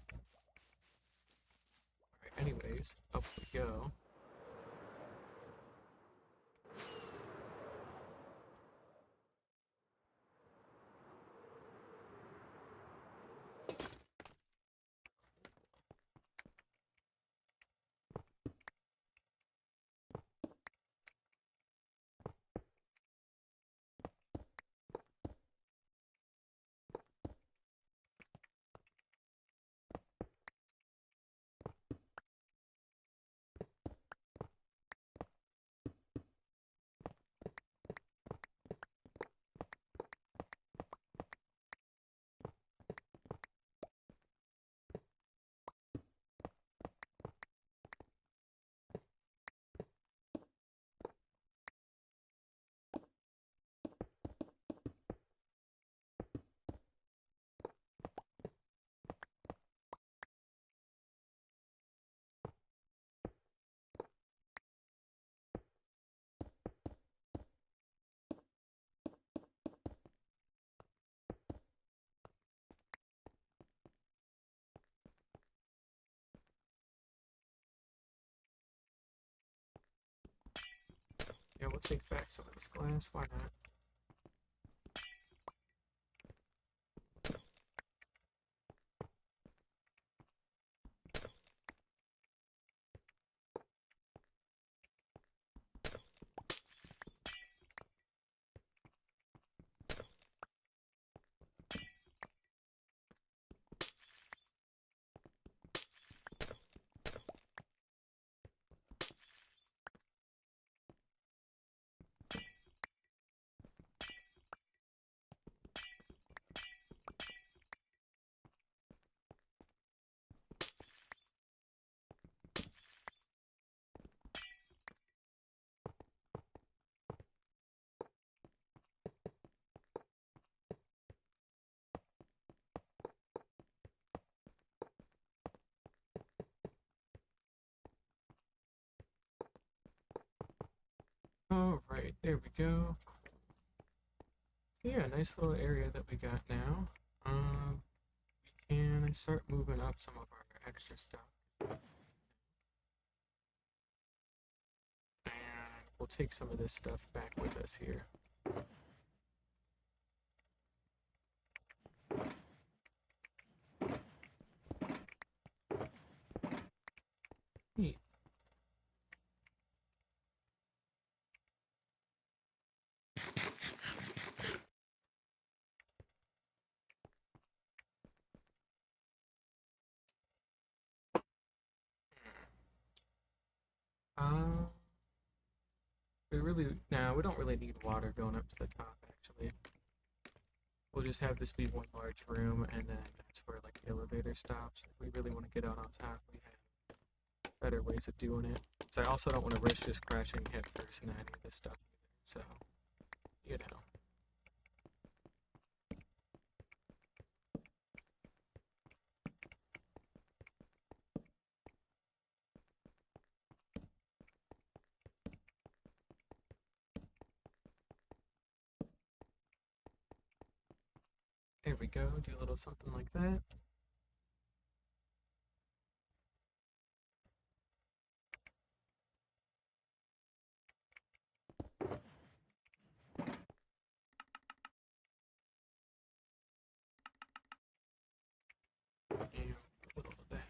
Alright, anyways, up we go. Yeah, we'll take back some of this glass, why not? All right, there we go. So yeah, nice little area that we got now. We can start moving up some of our extra stuff, and we'll take some of this stuff back with us here. Neat. Uh, we don't really need water going up to the top, actually. We'll just have this be one large room, and then that's where like the elevator stops. If we really want to get out on top, we have better ways of doing it. So I also don't want to risk just crashing headfirst into any of this stuff either. So, you know. There we go. Do a little something like that. And a little of that.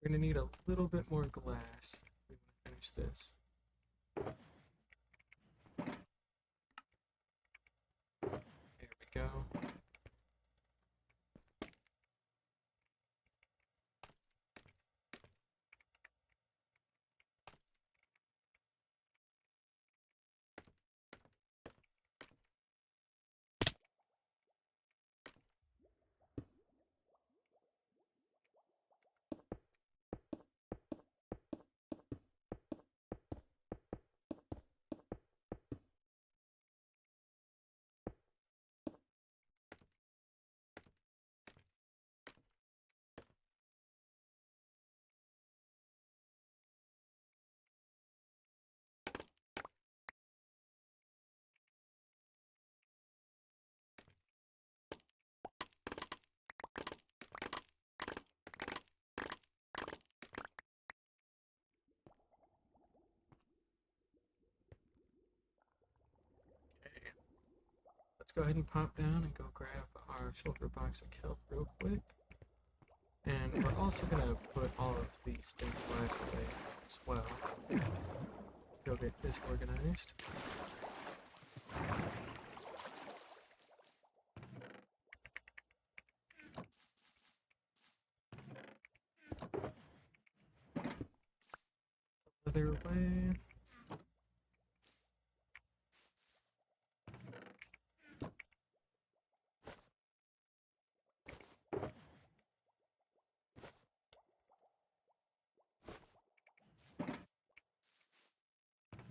We're gonna need a little bit more glass if we want to finish this. There we go. Okay. Let's go ahead and pop down and go grab our shulker box of kelp real quick. And we're also gonna put all of the stained glass away as well. Go get this organized. other way.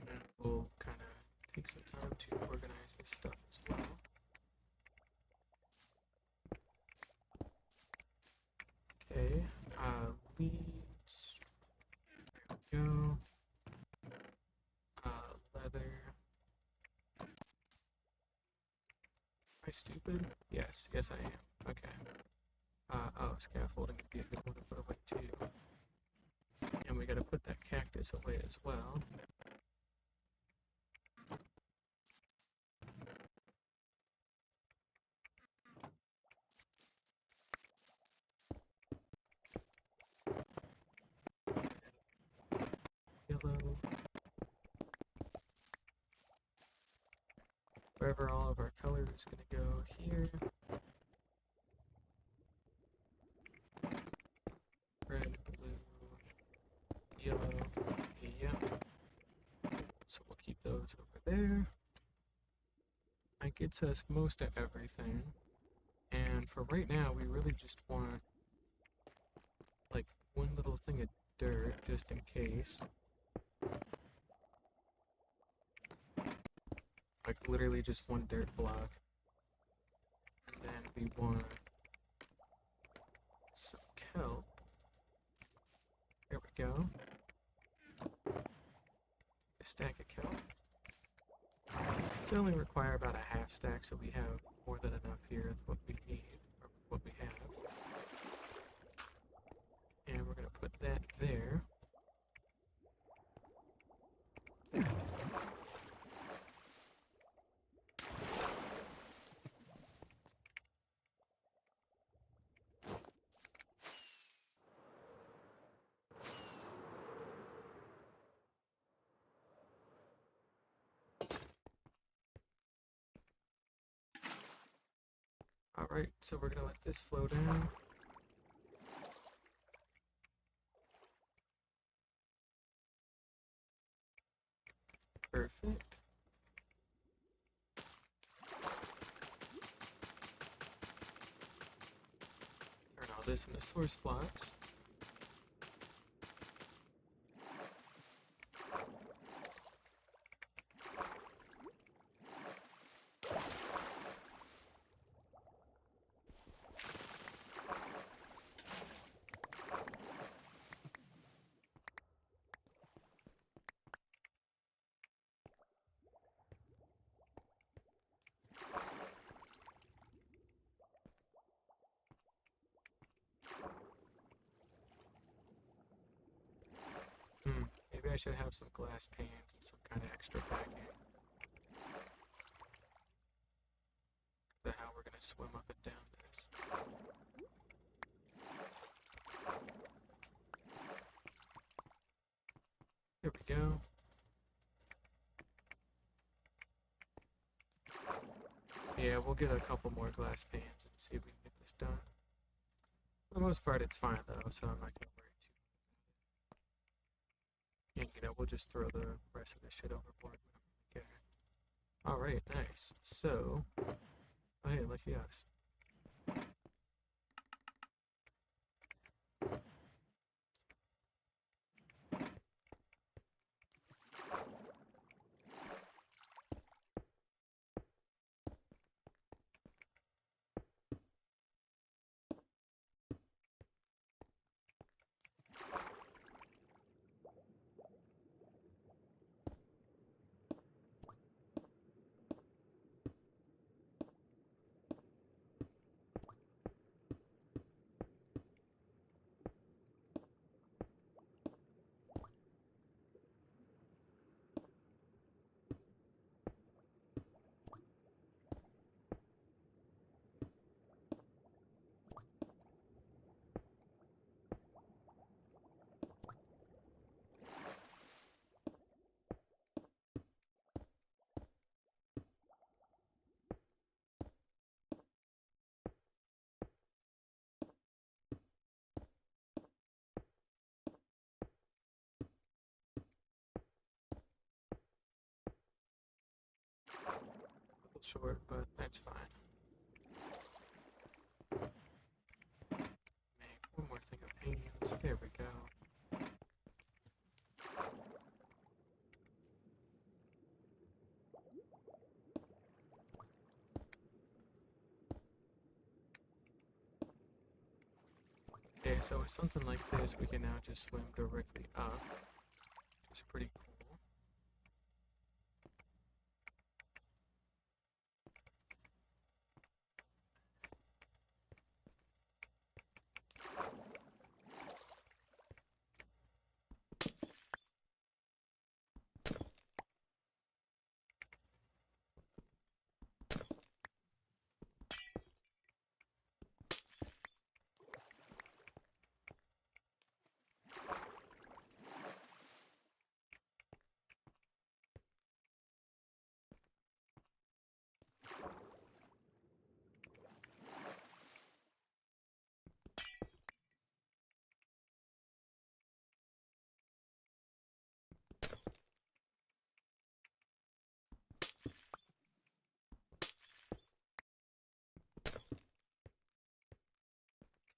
And we'll kind of take some time to organize this stuff as well. Okay, leads. There we go. Leather. Am I stupid? Yes, yes I am. Okay. Oh, scaffolding would be a good one to put away too. And we gotta put that cactus away as well. Yellow. Wherever all of our color is gonna go here. Red, blue, yellow, yeah. So we'll keep those over there. That gets us most of everything. And for right now, we really just want like one little thing of dirt just in case. Like literally just one dirt block. And then we want some kelp. There we go. A stack of kelp. So only require about a half stack, so we have more than enough here with what we need, or with what we have. And we're gonna put that there. Alright, so we're gonna let this flow down. Perfect. Turn all this into source blocks. Maybe I should have some glass panes and some kind of extra backing. So how we're gonna swim up and down this. There we go. Yeah, we'll get a couple more glass panes and see if we can get this done. For the most part, it's fine though, so I'm not gonna worry too much. And we'll just throw the rest of this shit overboard. We don't really care. Alright, nice. So, oh hey, lucky us. short, but that's fine. Make one more thing of hands. There we go. Okay, so with something like this, we can now just swim directly up. It's pretty cool.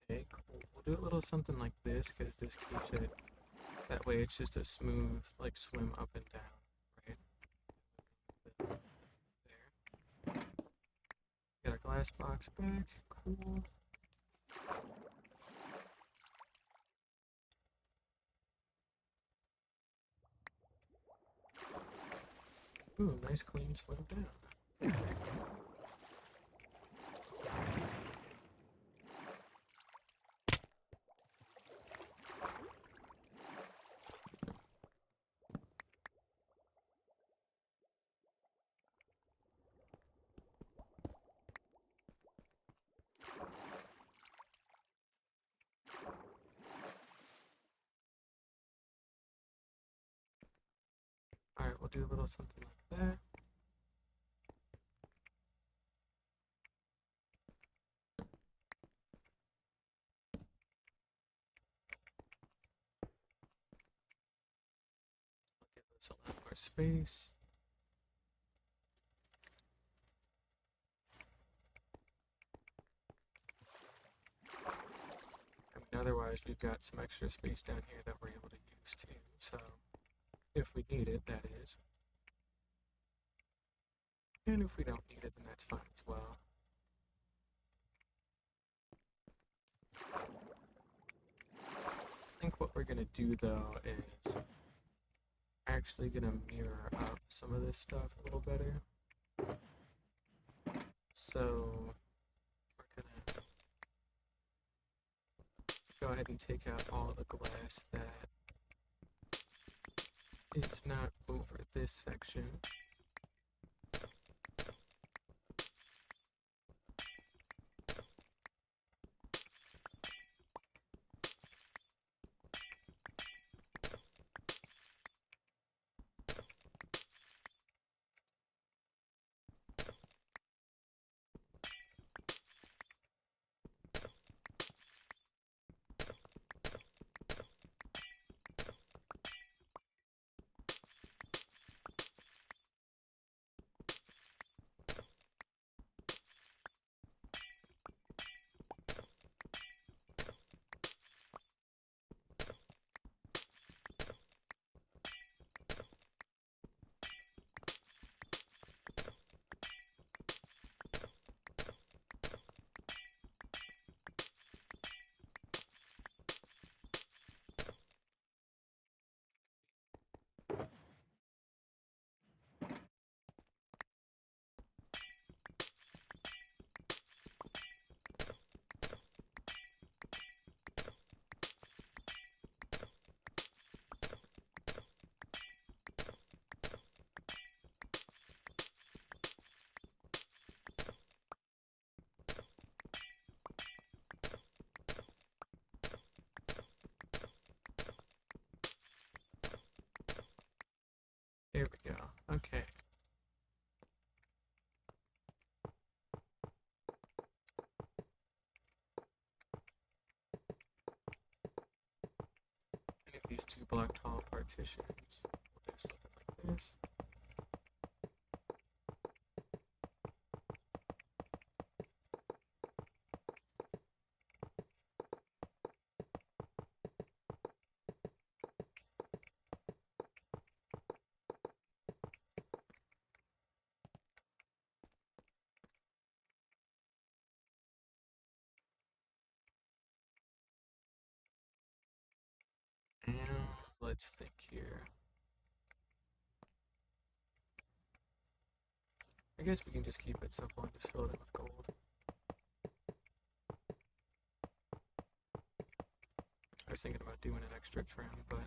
Okay, cool. We'll do a little something like this because this keeps it. That way, it's just a smooth, like, swim up and down, right? There. Got a glass box back. Cool. Ooh, nice clean swim down. Alright, we'll do a little something like that. Give this a lot more space. I mean, otherwise, we've got some extra space down here that we're able to use too, so if we need it, that is. And if we don't need it, then that's fine as well. I think what we're gonna do though is actually gonna mirror up some of this stuff a little better. So we're gonna go ahead and take out all the glass that is not over this section. There we go. Okay. And if these two block tall partitions, we'll do something like this. let's think here. I guess we can just keep it simple and just fill it in with gold. I was thinking about doing an extra trim, but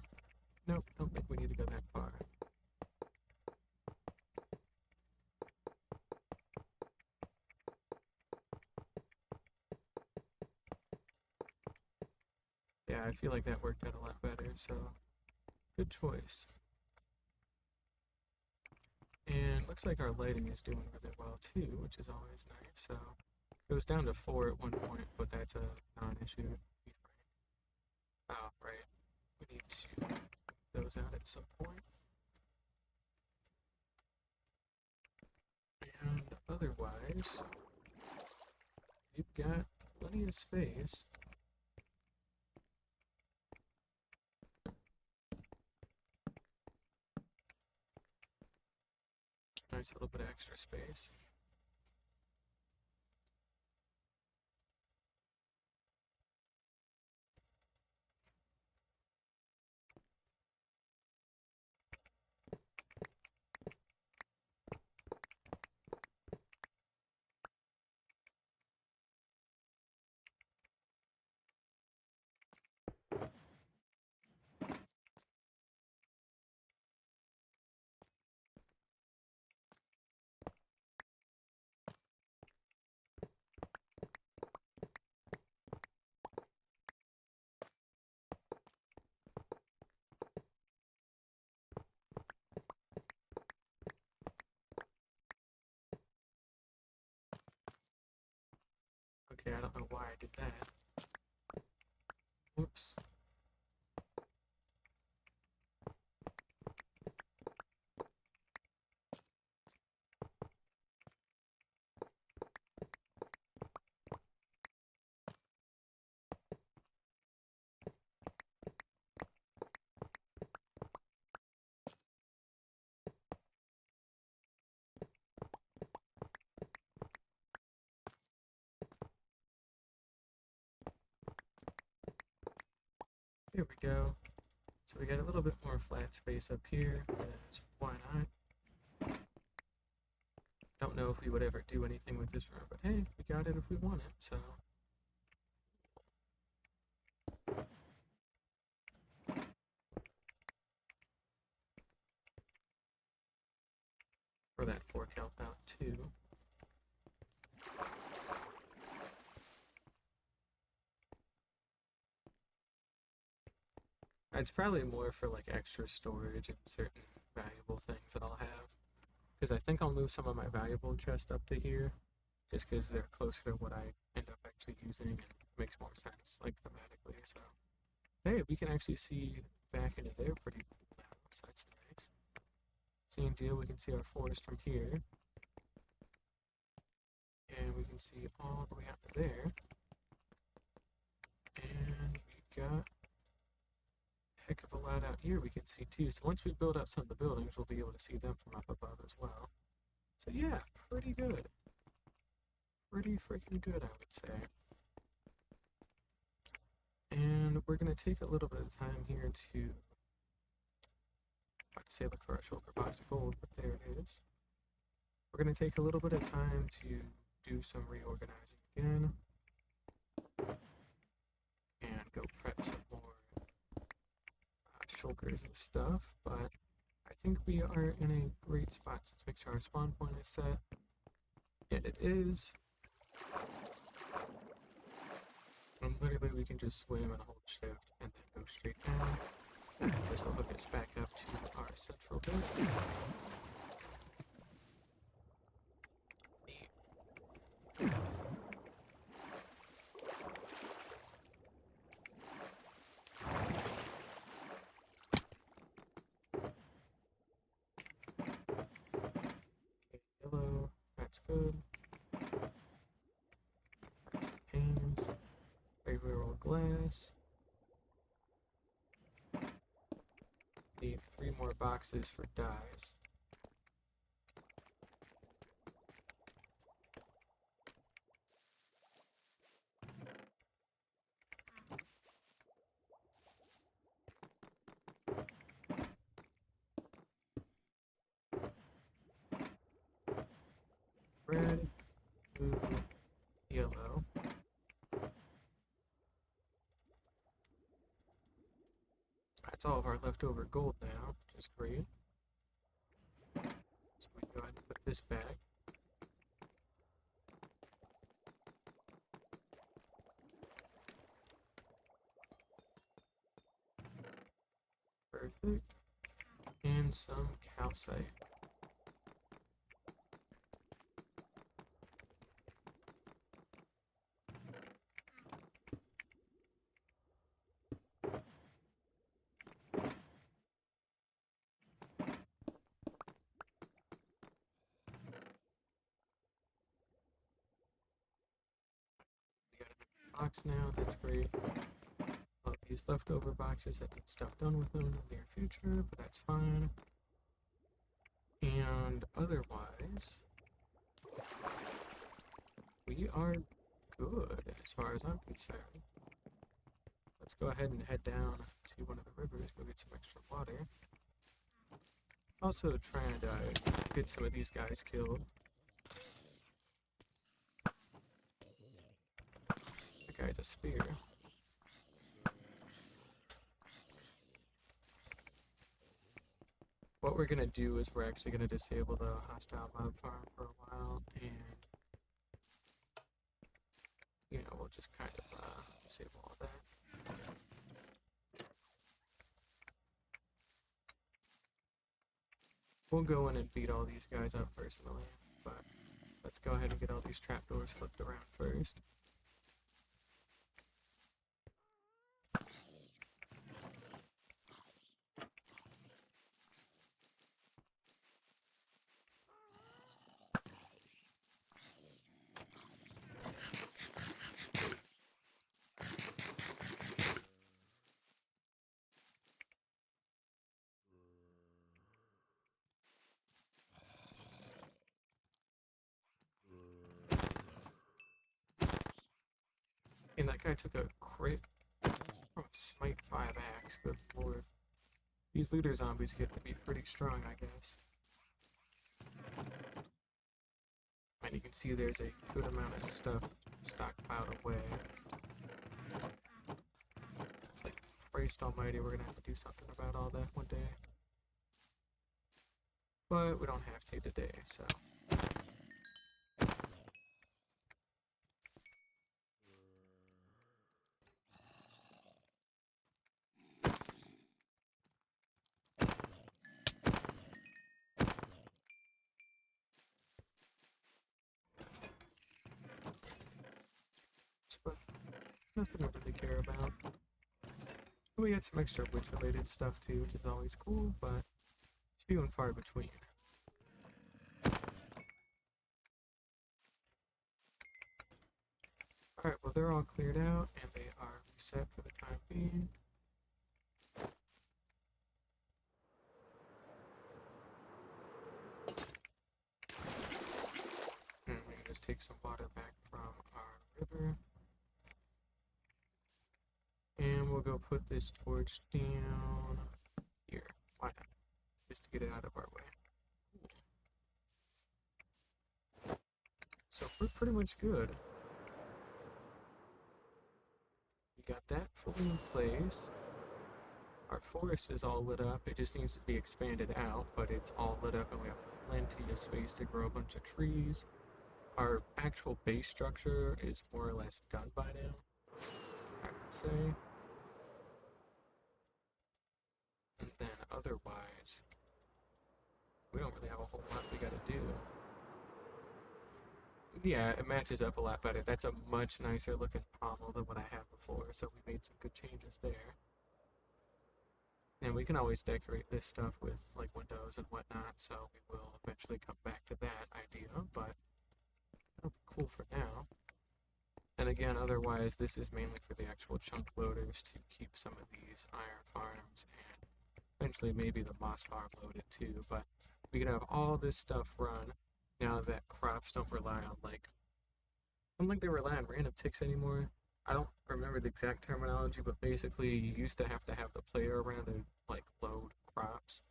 nope, don't think we need to go that far. Yeah, I feel like that worked out a lot better, so good choice. And looks like our lighting is doing really well too, which is always nice. So it was down to 4 at one point, but that's a non-issue. Oh, right. We need to those out at some point. And otherwise, we've got plenty of space. Nice little bit of extra space. Okay, I don't know why I did that. Whoops. Here we go. So we got a little bit more flat space up here, because why not? Don't know if we would ever do anything with this room, but hey, we got it if we want it, so. For that fork help out too. It's probably more for like extra storage and certain valuable things that I'll have. Because I think I'll move some of my valuable chest up to here, just because they're closer to what I end up actually using and makes more sense, like thematically. So, hey, we can actually see back into there pretty cool now, so that's nice. Same deal, we can see our forest from here, and we can see all the way out to there. And we got heck of a lot out here we can see too. So once we build up some of the buildings, we'll be able to see them from up above as well. So yeah, pretty good. Pretty freaking good, I would say. And we're gonna take a little bit of time here to, I'd say look for our shulker box of gold, but there it is. We're gonna take a little bit of time to do some reorganizing again. And go prep some more shulkers and stuff, but I think we are in a great spot. So let's make sure our spawn point is set. And it is. And literally we can just swim and hold shift and then go straight down. And this will hook us back up to our central bit. Yellow, that's good. That's some panes. Regular old glass. Need 3 more boxes for dyes. That's all of our leftover gold now, which is great. So we go ahead and put this back. Perfect. And some calcite. We got a box now, that's great. I'll use leftover boxes that need stuff done with them in the near future, but that's fine. And otherwise, we are good as far as I'm concerned. Let's go ahead and head down to one of the rivers, go get some extra water. Also try and get some of these guys killed. That guy's a spear. What we're gonna do is we're actually gonna disable the hostile mob farm for a while, and we'll just kind of disable all that. We'll go in and beat all these guys up personally, but let's go ahead and get all these trapdoors flipped around first. And that guy took a crit from a Smite 5 axe, good lord. These looter zombies get to be pretty strong, I guess. And you can see there's a good amount of stuff stockpiled away. Like, Christ almighty, we're gonna have to do something about all that one day. But we don't have to today, so. But nothing to really care about. We got some extra witch-related stuff too, which is always cool, but it's few and far between. Alright, well they're all cleared out, and they are reset for the time being. And we can just take some water back from our river. And we'll go put this torch down here. Why not? Just to get it out of our way. So we're pretty much good. We got that fully in place. Our forest is all lit up. It just needs to be expanded out, but it's all lit up and we have plenty of space to grow a bunch of trees. Our actual base structure is more or less done by now, I would say. And then otherwise, we don't really have a whole lot we gotta do. Yeah, it matches up a lot better. That's a much nicer looking pommel than what I had before, so we made some good changes there. And we can always decorate this stuff with like windows and whatnot, so we will eventually come back to that idea, but that'll be cool for now. And again, otherwise, this is mainly for the actual chunk loaders to keep some of these iron farms and eventually maybe the moss farm loaded too, but we can have all this stuff run now that crops don't rely on I don't think they rely on random ticks anymore. I don't remember the exact terminology, but basically you used to have the player around and like load crops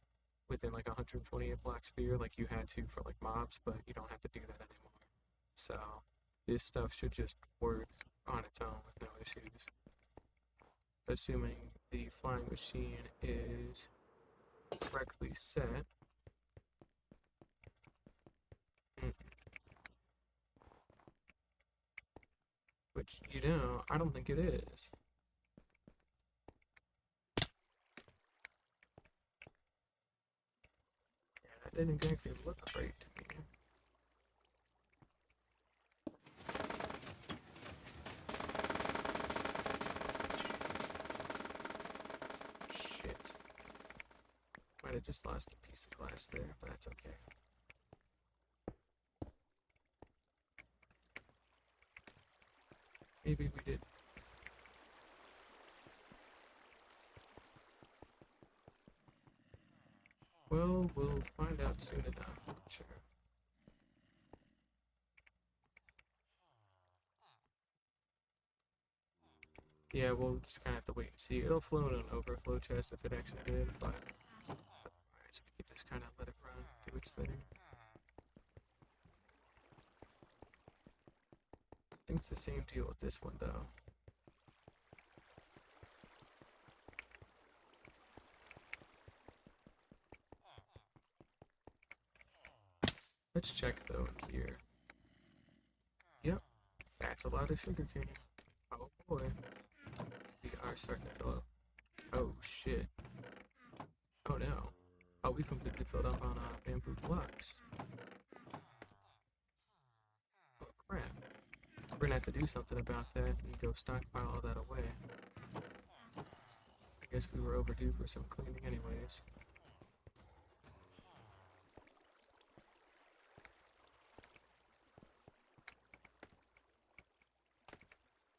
within like a 128 block sphere like you had to for like mobs, but you don't have to do that anymore. So this stuff should just work on its own with no issues. Assuming the flying machine is correctly set. Mm, which, you know, I don't think it is. Yeah, that didn't exactly look right to me. Shit. Might have just lost a piece of glass there, but that's okay. Maybe we did. Well, we'll find out soon enough, I'm sure. Yeah, we'll just kind of have to wait and see. It'll float an overflow chest if it actually did, but alright, so we can just kind of let it run, do its thing. I think it's the same deal with this one, though. Let's check, though, here. Yep, that's a lot of sugar cane. Oh boy, we are starting to fill up. Oh shit. Oh no. Oh, we completely filled up on bamboo blocks. Oh crap. We're gonna have to do something about that and go stockpile all that away. I guess we were overdue for some cleaning anyways.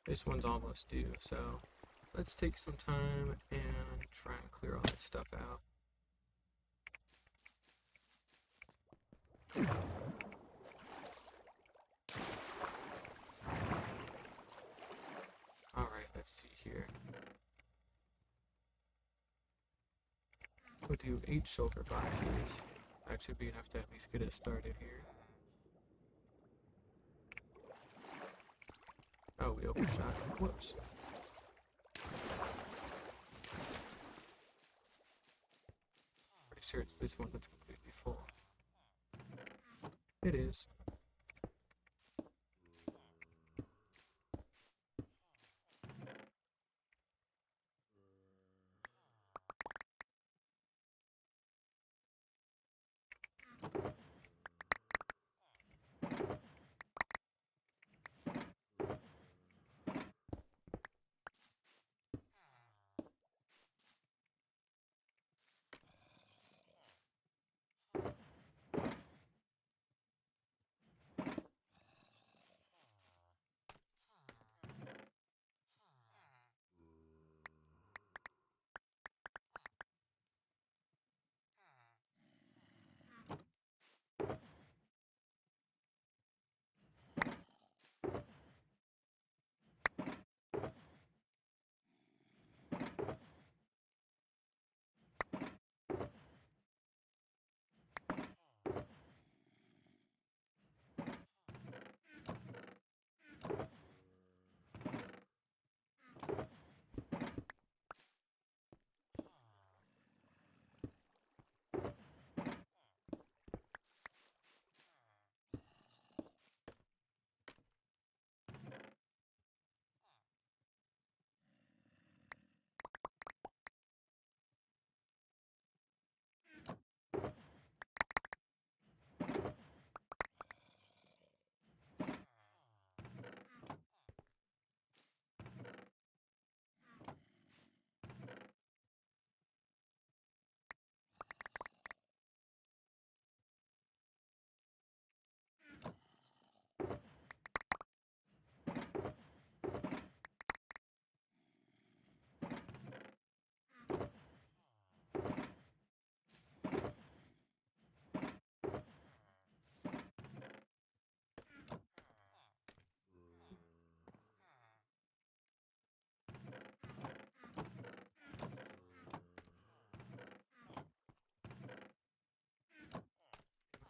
This one's almost due, so let's take some time and try and clear all that stuff out. Alright, let's see here. We'll do 8 shulker boxes. That should be enough to at least get us started here. Oh, we overshot. Whoops. Pretty sure it's this one that's completely full. It is.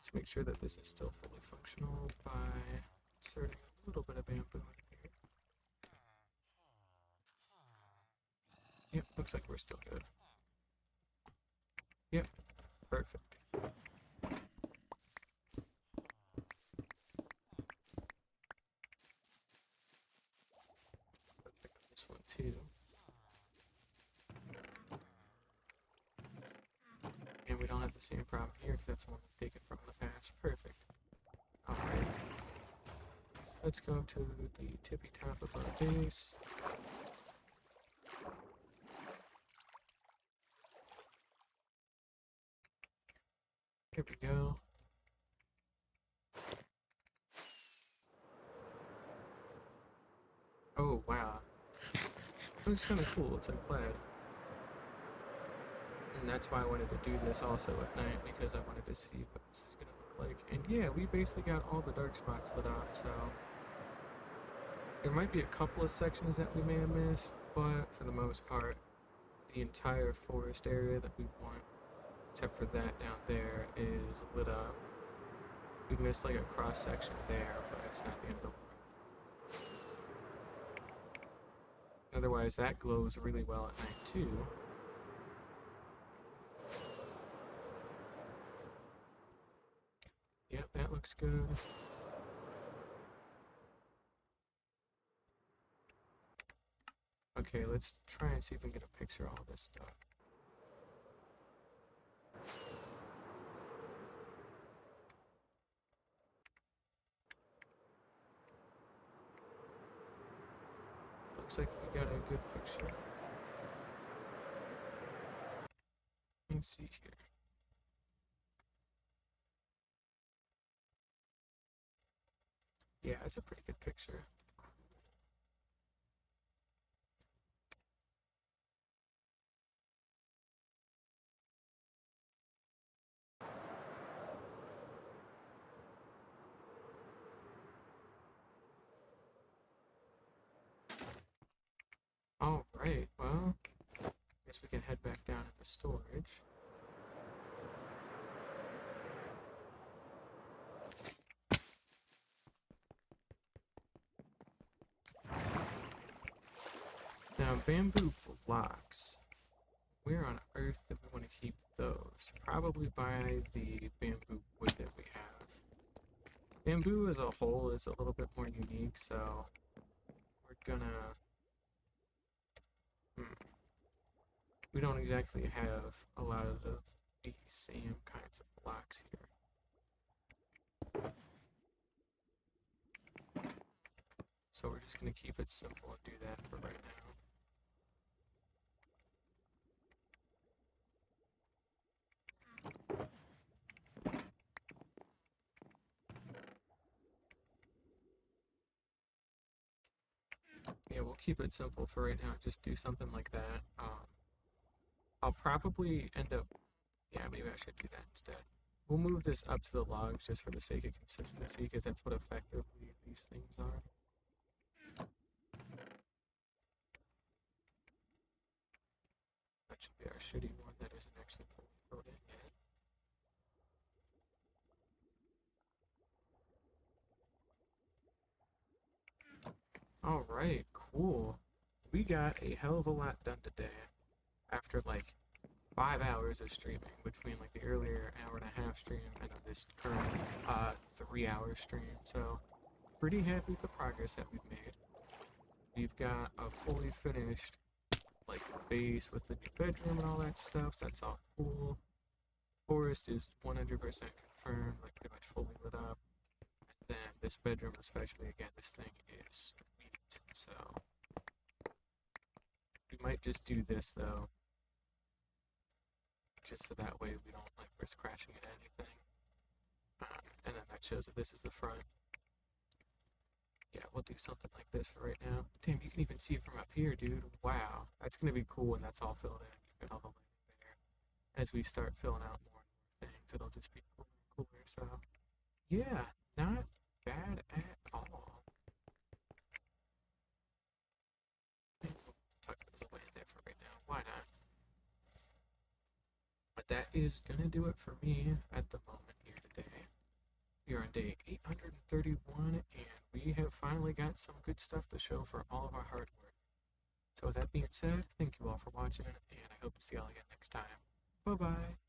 Let's make sure that this is still fully functional by inserting a little bit of bamboo in here. Yep, looks like we're still good. Yep, perfect. I'll pick up this one too. And we don't have the same problem here because that's the one we've taken from the past. Perfect. Alright. Let's go to the tippy top of our base. Here we go. Oh, wow. Looks kind of cool. It's like plaid. And that's why I wanted to do this also at night, because I wanted to see what this is going to look like. And yeah, we basically got all the dark spots lit up, so there might be a couple of sections that we may have missed, but for the most part, the entire forest area that we want, except for that down there, is lit up. We missed like a cross section there, but it's not the end of the world. Otherwise, that glows really well at night too. Yep, that looks good. Okay, let's try and see if we can get a picture of all this stuff. Looks like we got a good picture. Let's see here. Yeah, it's a pretty good picture. Alright, well, guess we can head back down into storage. Now, bamboo blocks. Where on earth do we want to keep those? Probably by the bamboo wood that we have. Bamboo as a whole is a little bit more unique, so we're gonna... Hmm, we don't exactly have a lot of the same kinds of blocks here. So we're just gonna keep it simple and do that for right now. Yeah, we'll keep it simple for right now. Just do something like that. I'll probably end up... Yeah, maybe I should do that instead. We'll move this up to the logs just for the sake of consistency, because that's what effectively these things are. That should be our shitty one that isn't actually fully filled in yet. Alright, cool. We got a hell of a lot done today after like 5 hours of streaming between like the earlier hour and a half stream and then this current 3 hour stream. So pretty happy with the progress that we've made. We've got a fully finished like base with the new bedroom and all that stuff. So that's all cool. Forest is 100% confirmed, like pretty much fully lit up. And then this bedroom, especially, again, this thing is sweet. So we might just do this though, just so that way we don't like risk crashing into anything. And then that shows that this is the front. Yeah, we'll do something like this for right now. Damn, you can even see it from up here, dude. Wow, that's gonna be cool when that's all filled in. You get all the lighting there. As we start filling out more and more things, it'll just be cooler and cooler. So yeah, not bad at all. We'll tuck those away in there for right now. Why not? But that is gonna do it for me at the moment here today. We are on day 831, and we have finally got some good stuff to show for all of our hard work. So with that being said, thank you all for watching, and I hope to see y'all again next time. Bye bye.